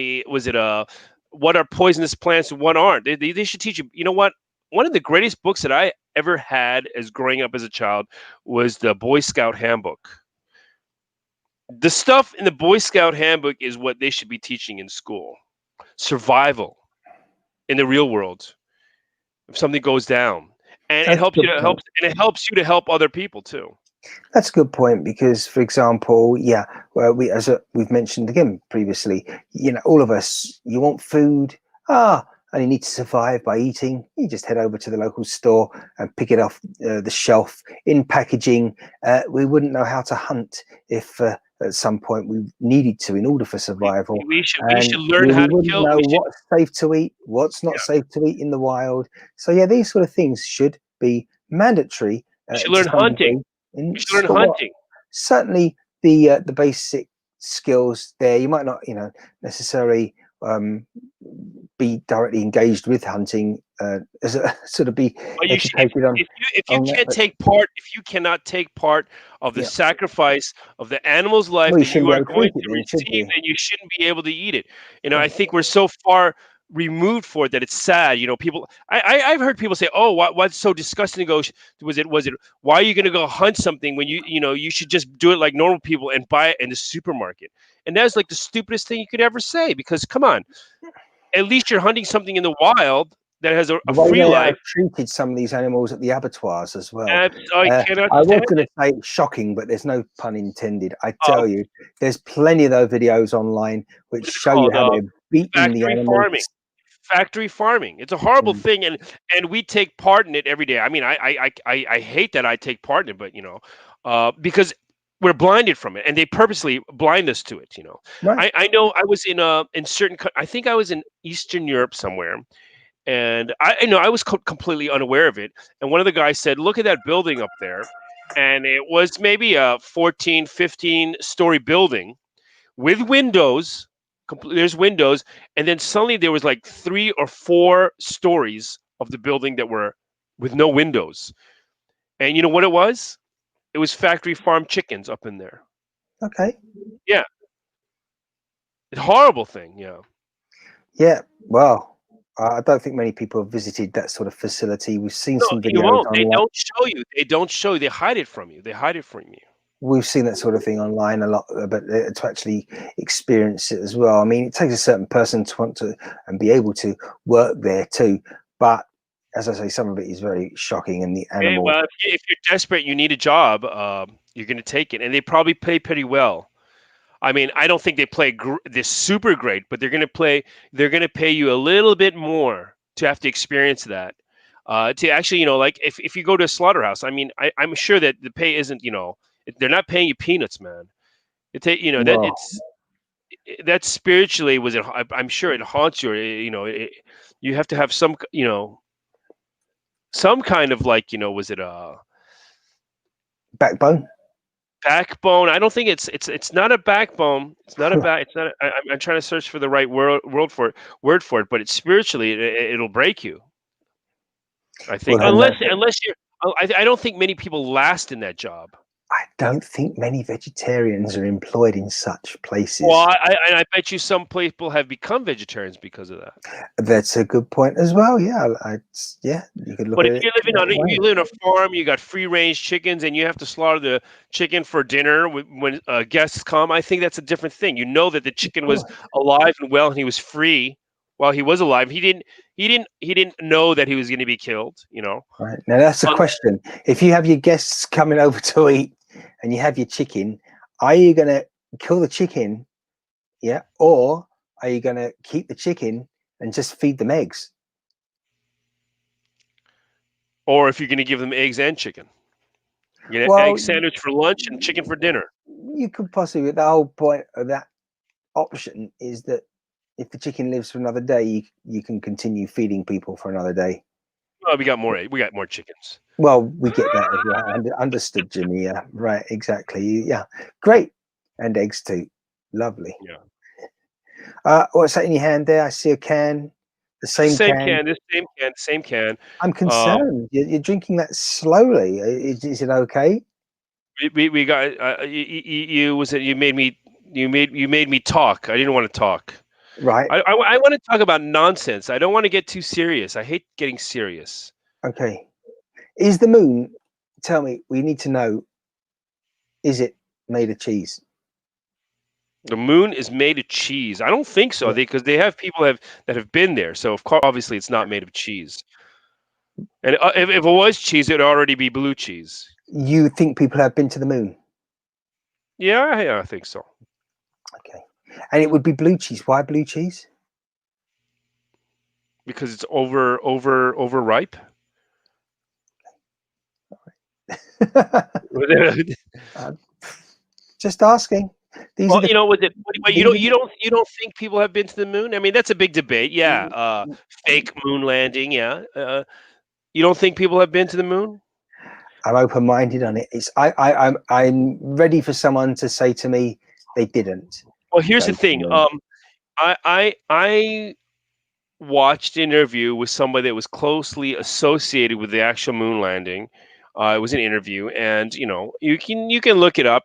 what are poisonous plants and what aren't. They should teach you. You know what? One of the greatest books that I ever had as growing up as a child was the Boy Scout Handbook. The stuff in the Boy Scout Handbook is what they should be teaching in school. Survival in the real world. If something goes down, and it helps you to help other people too. That's a good point, because, for example, we've mentioned again previously, all of us, you want food, and you need to survive by eating. You just head over to the local store and pick it off the shelf in packaging. We wouldn't know how to hunt if at some point we needed to in order for survival. We should And learn we how to wouldn't kill. know We should what's safe to eat, what's not safe to eat in the wild. So yeah, these sort of things should be mandatory to learn some hunting. degree in We should learn sport. hunting. Certainly the basic skills there. You might not, necessarily be directly engaged with hunting as a sort of be But you should, educated if you on that. can't But take part, if you cannot take part of the yeah, sacrifice of the animal's life well, you that shouldn't you be are able to going eat it to then, should receive, you? then you shouldn't be able to eat it. Yeah. I think we're so far removed for it that it's sad. People, I've heard people say, "Oh, what's so disgusting to go? Was it? Why are you going to go hunt something when you should just do it like normal people and buy it in the supermarket?" And that's like the stupidest thing you could ever say, because come on, at least you're hunting something in the wild that has a The way free they life. have treated some of these animals at the abattoirs as well. I cannot I was stand going to it. say it's shocking, but there's no pun intended. I Uh, tell you, there's plenty of those videos online which what is it show you called? how they're beating the Factory animals. farming. Factory farming. It's a horrible Mm. thing, and we take part in it every day. I mean, I hate that I take part in it, but because we're blinded from it, and they purposely blind us to it. Right. I know I was in certain. I think I was in Eastern Europe somewhere, and I was completely unaware of it. And one of the guys said, "Look at that building up there," and it was maybe a 14, 15-story building with windows. There's windows, and then suddenly there was like 3 or 4 stories of the building that were with no windows. And you know what it was? It was factory farm chickens up in there. Okay. Yeah, a horrible thing. Yeah. Yeah. Well, I don't think many people have visited that sort of facility. We've seen No, some you videos won't. They online. don't show you. They don't show you. They hide it from you. They hide it from you. We've seen that sort of thing online a lot, but to actually experience it as well. I mean, it takes a certain person to want to and be able to work there too. But as I say, some of it is very shocking, and the Okay, animals. well, if you're desperate, you need a job. You're going to take it, and they probably pay pretty well. I mean, I don't think they play this super great, but they're going to play. They're going to pay you a little bit more to have to experience that. To actually, like if you go to a slaughterhouse, I mean, I'm sure that the pay isn't. They're not paying you peanuts, man. That Well, that spiritually was it. I'm sure it haunts you. You have to have some kind of like was it a backbone. backbone? I don't think it's not a backbone. It's not a back. It's not. I'm trying to search for the right word for it, but it's spiritually it'll break you. I think Well, then unless you're. I don't think many people last in that job. I don't think many vegetarians are employed in such Well, places. I bet you some people have become vegetarians because of that. That's a good point as well. Yeah, yeah, you could look But at if it you're living that on way. you live in a farm, you got free range chickens, and you have to slaughter the chicken for dinner when guests come. I think that's a different thing. You know that the Of chicken was course. alive and well, and he was free while he was alive. He didn't know that he was going to be killed. Right. Now that's a Un- question. If you have your guests coming over to eat and you have your chicken, are you going to kill the chicken? Yeah. Or are you going to keep the chicken and just feed them eggs? or if you're going to give them eggs and chicken, you get an egg Well, sandwich for lunch and chicken for dinner. you could possibly, the whole point of that option is that if the chicken lives for another day, you can continue feeding people for another day. Well, we got more. We got more chickens. Well, we get that as well. Understood, Jimmy. Yeah, right, exactly. Yeah, great. And eggs too. Lovely. Yeah. What's that in your hand there? I see a can. The It's the same same can. can. This same can. Same can. I'm Um, concerned. You're drinking that slowly. Is it okay? we got you was it you made me talk. I didn't want to talk. Right. I want to talk about nonsense. I don't want to get too serious. I hate getting serious. Okay. Is the moon? Tell me. We need to know. Is it made of cheese? The moon is made of cheese. I don't think so. Yeah. Because they have people that have been there. So of course, obviously, it's not made of cheese. And if it was cheese, it'd already be blue cheese. You think people have been to the moon? Yeah, I think so. Okay. And it would be blue cheese. Why blue cheese? Because it's overripe. uh, just asking. These are Well, the was it? But these are you don't think people have been to the moon? I mean, that's a big debate. Yeah, the, fake moon landing. Yeah, you don't think people have been to the moon? I'm open-minded on it. I'm ready for someone to say to me they didn't Well, here's go the to the thing. moon. I watched an interview with somebody that was closely associated with the actual moon landing. It was an interview, and you can look it up.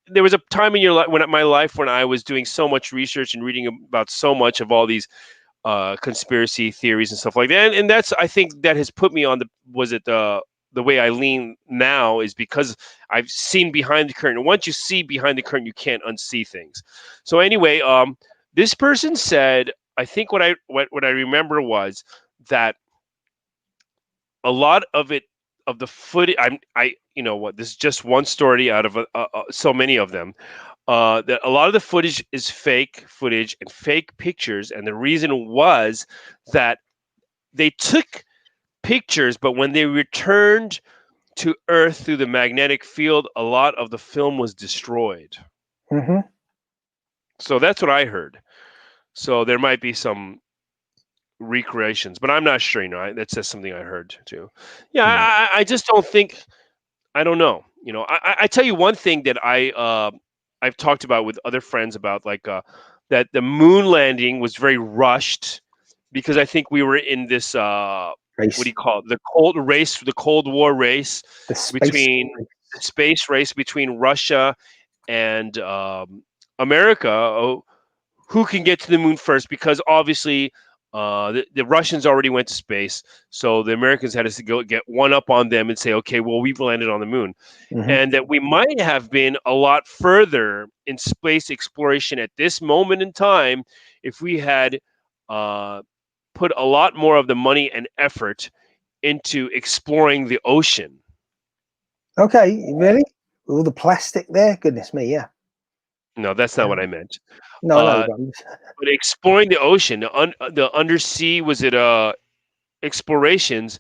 There was a time in your life when my life when I was doing so much research and reading about so much of all these conspiracy theories and stuff like that. And that's I think that has put me on the way I lean now is because I've seen behind the curtain. And once you see behind the curtain, you can't unsee things. So anyway, this person said, I think what I remember was that a lot of it of the footage. This is just one story out of so many of them. That a lot of the footage is fake footage and fake pictures, and the reason was that they took pictures, but when they returned to Earth through the magnetic field, a lot of the film was destroyed. Mm-hmm. So that's what I heard. So there might be some recreations, but I'm not sure. That's just something I heard too. Yeah, Yeah. I just don't think. I don't know. I tell you one thing that I've talked about with other friends about like that the moon landing was very rushed because I think we were in this what do Race. you call it, the Cold War race The space between race. the space race between Russia and America. Who can get to the moon first? Because obviously the Russians already went to space, so the Americans had to go get one up on them and say, okay, well, we've landed on the moon, Mm-hmm. and that we might have been a lot further in space exploration at this moment in time if we had uh, put a lot more of the money and effort into exploring the ocean. Okay, really? All the plastic there? Goodness me, yeah. No, that's not what I meant. No, no, Uh, but but exploring the ocean, the undersea, was it explorations?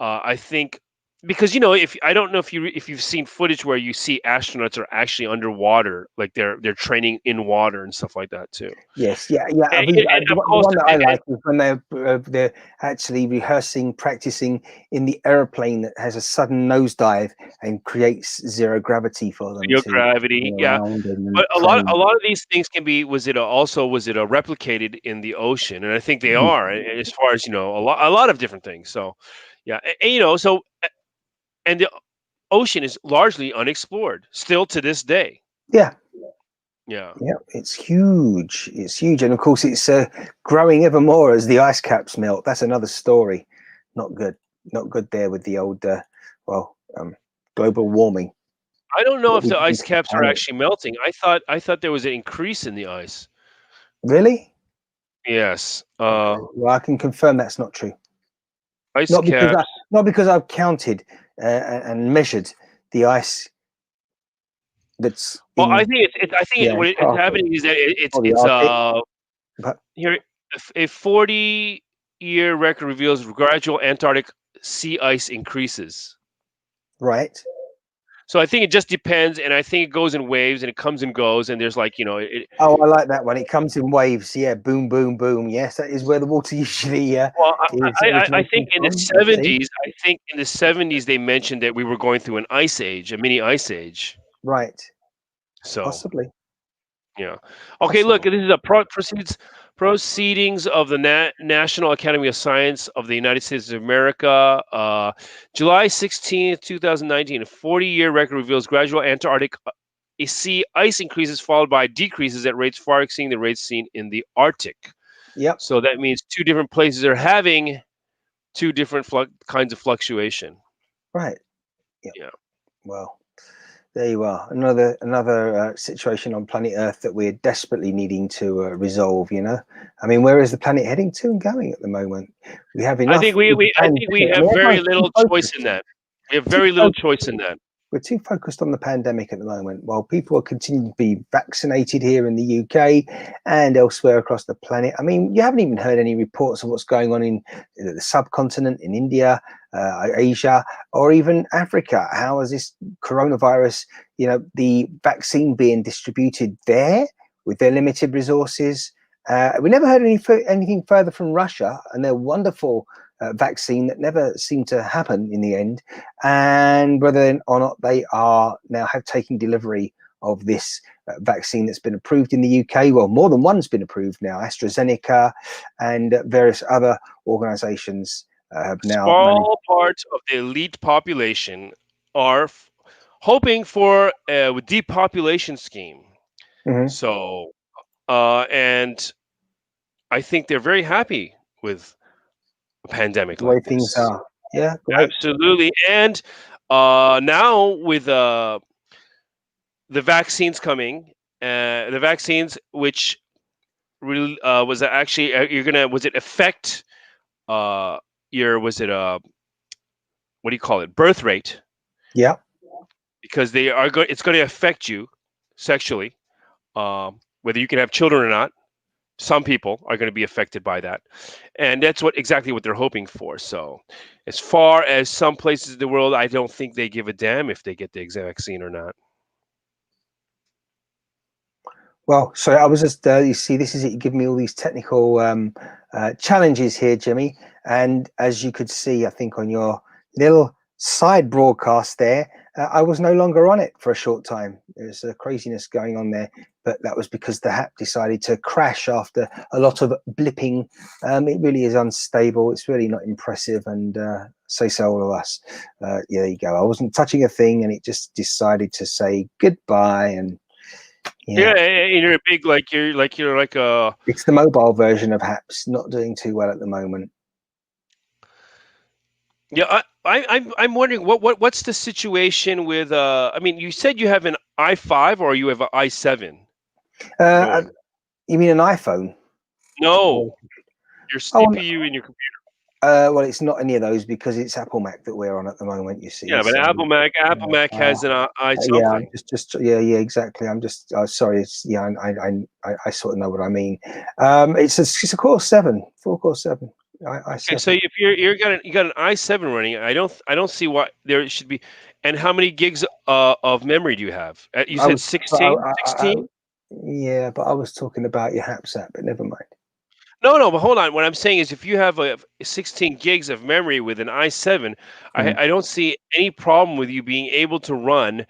I think because if I don't know if you've seen footage where you see astronauts are actually underwater, like they're training in water and stuff like that too. yes, yeah, yeah. And The of the course, one that I like is when they're actually rehearsing, practicing in the airplane that has a sudden nosedive and creates zero gravity for them zero to gravity, go yeah. around and But a train. lot of these things can be was it replicated in the ocean, and I think they Mhm. are as far as a lot of different things. So yeah, and the ocean is largely unexplored still to this day. Yeah, Yeah. yeah, it's huge. It's huge, and of course, it's growing ever more as the ice caps melt. That's another story. Not good. Not good there with the old, well, global warming. I don't know What if we the do ice to the caps are planet. actually melting. I thought there was an increase in the ice. Really? Yes. Okay. Well, I can confirm that's not true. Ice caps. Not because I've counted and measured the ice that's Well, I in think I think the what it's Antarctic happening is that or the Arctic. But here a 40-year record reveals gradual Antarctic sea ice increases. right. So I think it just depends, and I think it goes in waves and it comes and goes, and there's like Oh, I like that one. It comes in waves. Yeah, boom, boom, boom. Yes, that is where the water usually well, is I think originating in the from. I see. 70s, they mentioned that we were going through an ice age, a mini ice age. Right. So Possibly. yeah. Okay, look, Possibly. this is proceedings of the National Academy of Science of the United States of America, July 16th, 2019. A 40-year record reveals gradual Antarctic sea ice increases followed by decreases at rates far exceeding the rates seen in the Arctic. Yep. So that means two different places are having two different kinds of fluctuation. Right. Yep. Yeah. Well, there you are. Another situation on planet Earth that we're desperately needing to resolve. I mean, where is the planet heading to and going at the moment? We have I enough think we I think we pandemic. I have mean, very everyone's too little choice focused. in that. We have Too very little focused. choice in that. We're too focused on the pandemic at the moment, while people are continuing to be vaccinated here in the UK and elsewhere across the planet. I mean, you haven't even heard any reports of what's going on in the subcontinent, in India, Asia, or even Africa. How is this coronavirus, the vaccine being distributed there with their limited resources? We never heard anything further from Russia and their wonderful vaccine that never seemed to happen in the end, and whether or not they are now have taken delivery of this vaccine that's been approved in the UK. Well, more than one's been approved now. AstraZeneca and various other organizations have now managed. Small parts of the elite population are hoping for a depopulation scheme. Mhm. So, and I think they're very happy with a pandemic The way like things this. are. Yeah, great. Absolutely. And now with the vaccines coming, the vaccines which really was it actually you're gonna was it affect uh your was it what do you call it, birth rate, Yeah. because they are going it's going to affect you sexually, whether you can have children or not. Some people are going to be affected by that, and that's what exactly what they're hoping for. So as far as some places in the world, I don't think they give a damn if they get the vaccine or not. Well, so I was just, you see, this is it. You give me all these technical challenges here, Jimmy. And as you could see, I think on your little side broadcast there, I was no longer on it for a short time. There's a craziness going on there, but that was because the app decided to crash after a lot of blipping. It really is unstable. It's really not impressive. And say all of us. Yeah, there you go. I wasn't touching a thing, and it just decided to say goodbye. And Yeah, yeah. and you're a big you're like a It's the mobile version of Haps, not doing too well at the moment. yeah. I'm wondering what's the situation with I mean, you said you have an i5 or you have an i7 Uh, going. you mean an iPhone? No, Or, your oh, CPU and your computer. well, it's not any of those because it's Apple Mac that we're on at the moment. You see, Yeah, but so Apple Mac has an i yeah, I'm something. yeah, exactly. I'm just sorry. It's yeah, I sort of know what I mean. It's a Core 7, 4-core 7, Okay, so i7. if you got an i7 running, I don't see why there should be. And how many gigs of memory do you have? You I said was, but 16, 16? yeah, but I was talking about your Haps app, but never mind. No, no, but hold on. What I'm saying is, if you have a 16 gigs of memory with an i7, Mm. I don't see any problem with you being able to run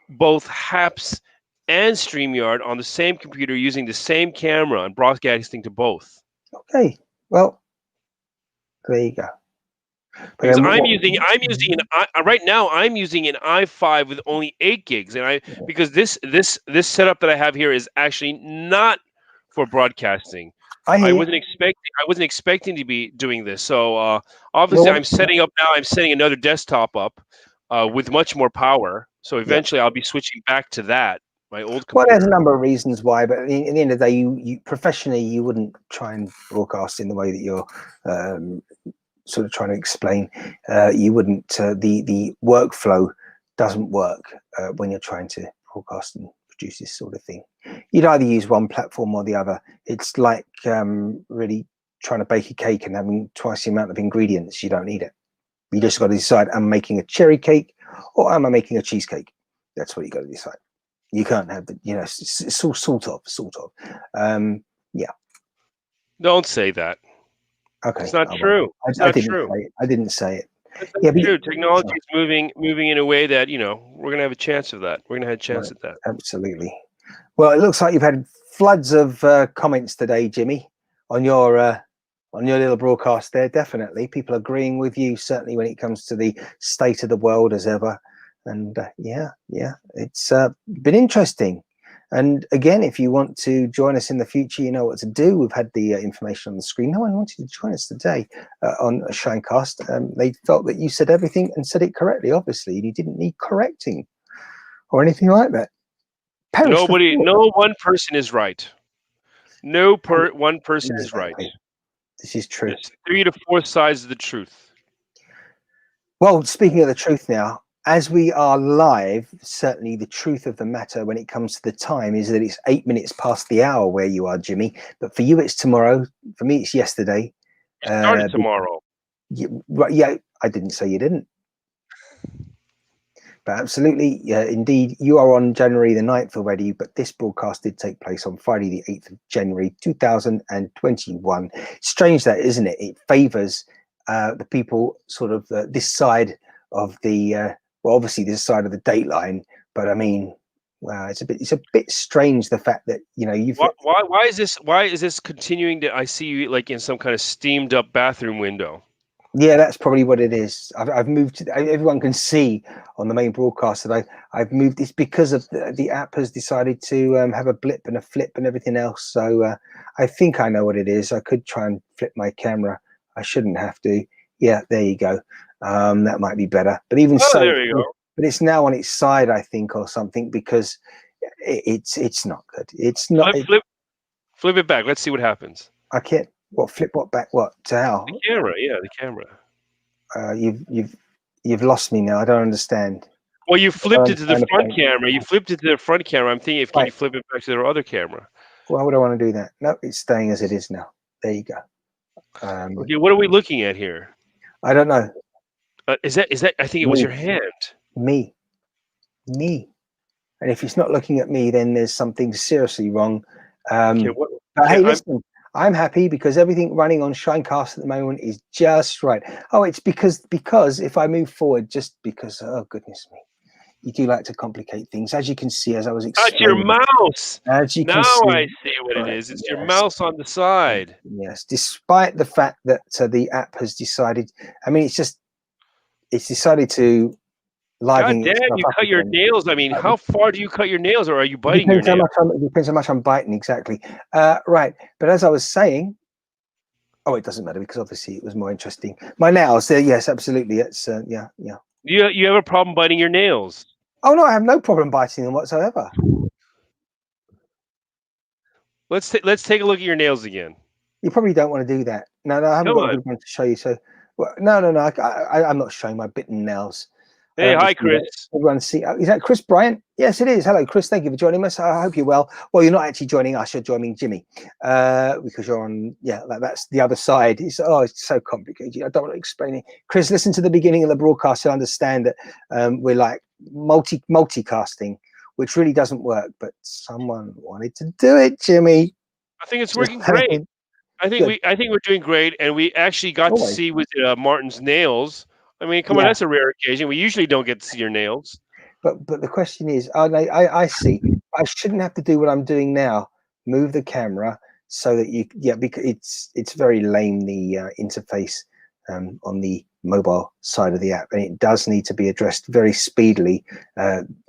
both HAPS and StreamYard on the same computer using the same camera and broadcasting to both. Okay, well, there you go. But Because then I'm using right now I'm using an i5 with only 8 gigs, and because this setup that I have here is actually not for broadcasting. I hear you. I wasn't expecting to be doing this. So obviously Well, I'm setting up now. I'm setting another desktop up with much more power. So yeah. eventually I'll be switching back to that, my old Well, there's a computer. number of reasons why, but in the end of the day, you professionally, you wouldn't try and broadcast in the way that you're um, sort of trying to explain. You wouldn't. The workflow doesn't work when you're trying to broadcast and produce this sort of thing. You'd either use one platform or the other. It's like really trying to bake a cake and having twice the amount of ingredients. You don't need it. You just got to decide: am I making a cherry cake or am I making a cheesecake? That's what you got to decide. You can't have the, it's all sort of. Yeah. Don't say that. It's Okay. not I won't. true. It's I not didn't true. say it. I didn't say it. It's not Yeah, but true. Technology is moving in a way that we're gonna have a chance of that. We're gonna have a chance right, at that. absolutely. Well, it looks like you've had floods of comments today, Jimmy, on your little broadcast there. Definitely, people agreeing with you. Certainly, when it comes to the state of the world, as ever. And yeah, it's been interesting. And again, if you want to join us in the future, you know what to do. We've had the information on the screen. No one wanted to join us today on a ShineCast. They felt that you said everything and said it correctly. Obviously, you didn't need correcting or anything like that. Perish the thought. No one person is right. One person is right. Exactly. This is true. There's 3 to 4 sides of the truth. Well, speaking of the truth now, as we are live, certainly the truth of the matter when it comes to the time is that it's 8 minutes past the hour where you are, Jimmy. But for you, it's tomorrow. For me, it's yesterday. Started tomorrow. Yeah, I didn't say you didn't. But absolutely, yeah, indeed, you are on January the 9th already, but this broadcast did take place on Friday the 8th of January 2021. Strange that, isn't it? It favours the people sort of this side of the, well, obviously this side of the dateline, but I mean, wow, it's a bit strange the fact that, you know, you've... Why is this continuing to, I see you like in some kind of steamed up bathroom window? Yeah, that's probably what it is. I've moved to, everyone can see on the main broadcast that I've moved. It's because of the app has decided to have a blip and a flip and everything else. So I think I know what it is. I could try and flip my camera. I shouldn't have to. Yeah, there you go. That might be better. But even so, there you go. but it's now on its side, I think, or something, because it's not good. It's not. Flip it back. Let's see what happens. I can't. What, flip what back? What, to how? The camera, yeah, the camera. You've lost me now. I don't understand. Well, you flipped it to the front camera. You flipped it to the front camera. I'm thinking, can you flip it back to their other camera? Why would I want to do that? No, it's staying as it is now. There you go. Okay, what are we looking at here? I don't know. Is that? I think it was your hand. Me. And if it's not looking at me, then there's something seriously wrong. But hey, listen, I'm happy because everything running on ShineCast at the moment is just right. Oh, it's because if I move forward, just because, oh goodness me, you do like to complicate things, as you can see, as I was explaining. That's your mouse. As you now can see, I see what it is. It's your mouse on the side. Yes, despite the fact that the app has decided. I mean, it's decided to live. God damn, you cut your nails. I mean, how far do you cut your nails, or are you biting your nails? It depends how much I'm biting, exactly. Right, but as I was saying, oh, it doesn't matter because obviously it was more interesting. My nails, yes, absolutely. It's yeah. You have a problem biting your nails? Oh no, I have no problem biting them whatsoever. Let's take a look at your nails again. You probably don't want to do that. No, I haven't got a good one to show you. So, well, no, I'm not showing my bitten nails. Hey, hi, Chris. Everyone see? Is that Chris Bryant? Yes, it is. Hello, Chris. Thank you for joining us. I hope you're well. Well, you're not actually joining us. You're joining Jimmy because you're on. Yeah, that's the other side. It's so complicated. I don't want to explain it. Chris, listen to the beginning of the broadcast to understand that we're like multicasting, which really doesn't work. But someone wanted to do it, Jimmy. I think it's working great. I think we're doing great, and we actually got to see with Martin's nails. I mean, come on, that's a rare occasion. We usually don't get to see your nails. But the question is, I see. I shouldn't have to do what I'm doing now. Move the camera so that because it's very lame, the interface on the mobile side of the app, and it does need to be addressed very speedily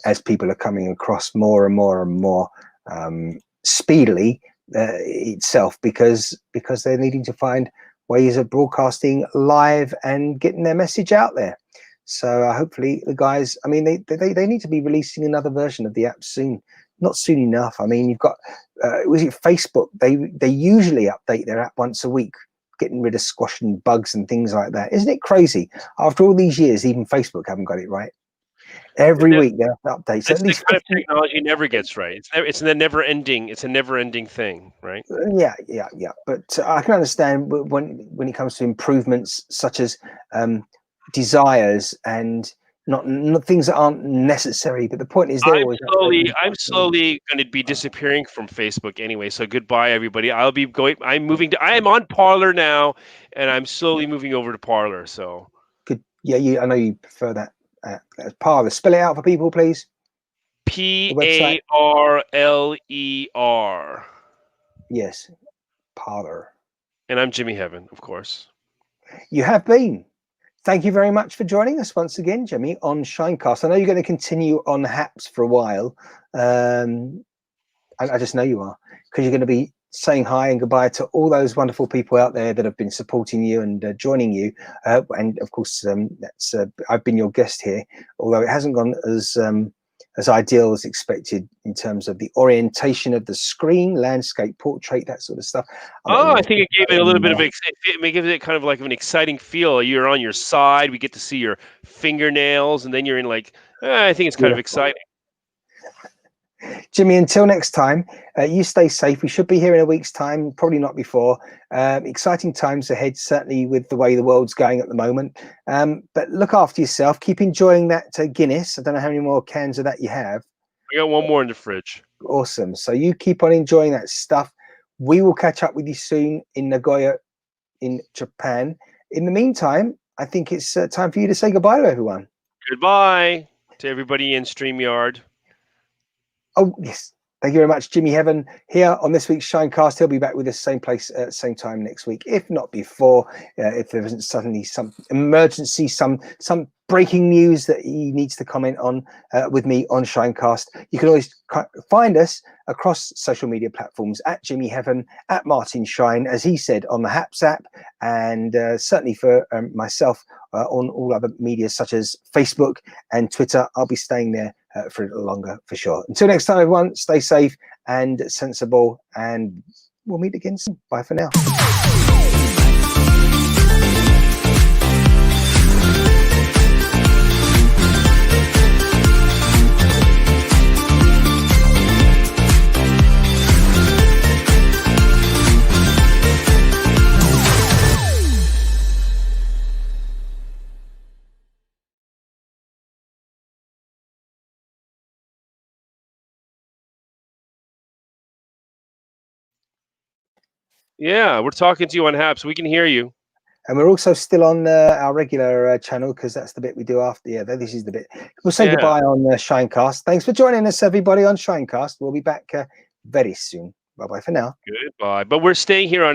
as people are coming across more and more and more speedily itself because they're needing to find ways of broadcasting live and getting their message out there. So hopefully the guys, I mean, they need to be releasing another version of the app soon, not soon enough. I mean, you've got, was it Facebook? They usually update their app once a week, getting rid of squashing bugs and things like that. Isn't it crazy? After all these years, even Facebook haven't got it right. Every week they have to update. So at least the kind of technology never gets right. It's a never ending thing, right? Yeah. But I can understand when it comes to improvements such as desires and not things that aren't necessary. But the point is, I'm slowly going to be disappearing from Facebook anyway. So goodbye, everybody. I'm on Parler now, and I'm slowly moving over to Parler. So good. Yeah, I know you prefer that. Parler. Spell it out for people, please. Parler. Yes, Parler. And I'm Jimmy Heaven, of course. You have been. Thank you very much for joining us once again, Jimmy, on ShineCast. I know you're going to continue on Haps for a while. I just know you are, because you're going to be saying hi and goodbye to all those wonderful people out there that have been supporting you and joining you. And of course, I've been your guest here, although it hasn't gone as as ideal as expected in terms of the orientation of the screen, landscape, portrait, that sort of stuff. I think it gave it a little bit of it gives it kind of like an exciting feel. You're on your side. We get to see your fingernails, and then you're in like. I think it's kind of exciting. Jimmy, until next time, you stay safe. We should be here in a week's time, probably not before. Exciting times ahead, certainly with the way the world's going at the moment. But look after yourself. Keep enjoying that Guinness. I don't know how many more cans of that you have. I got one more in the fridge. Awesome. So you keep on enjoying that stuff. We will catch up with you soon in Nagoya in Japan. In the meantime, I think it's time for you to say goodbye to everyone. Goodbye to everybody in StreamYard. Oh, yes. Thank you very much, Jimmy Heaven, here on this week's ShineCast. He'll be back with us same place at the same time next week, if not before, if there isn't suddenly some emergency, some breaking news that he needs to comment on with me on ShineCast. You can always find us across social media platforms at Jimmy Heaven, at Martin Shine, as he said, on the Haps app, and certainly for myself on all other media such as Facebook and Twitter. I'll be staying there for a little longer for sure. Until next time, everyone, stay safe and sensible, and we'll meet again soon. Bye for now. Yeah, we're talking to you on Haps. We can hear you. And we're also still on our regular channel, because that's the bit we do after. Yeah, this is the bit. We'll say goodbye on ShineCast. Thanks for joining us, everybody, on ShineCast. We'll be back very soon. Bye-bye for now. Goodbye. But we're staying here on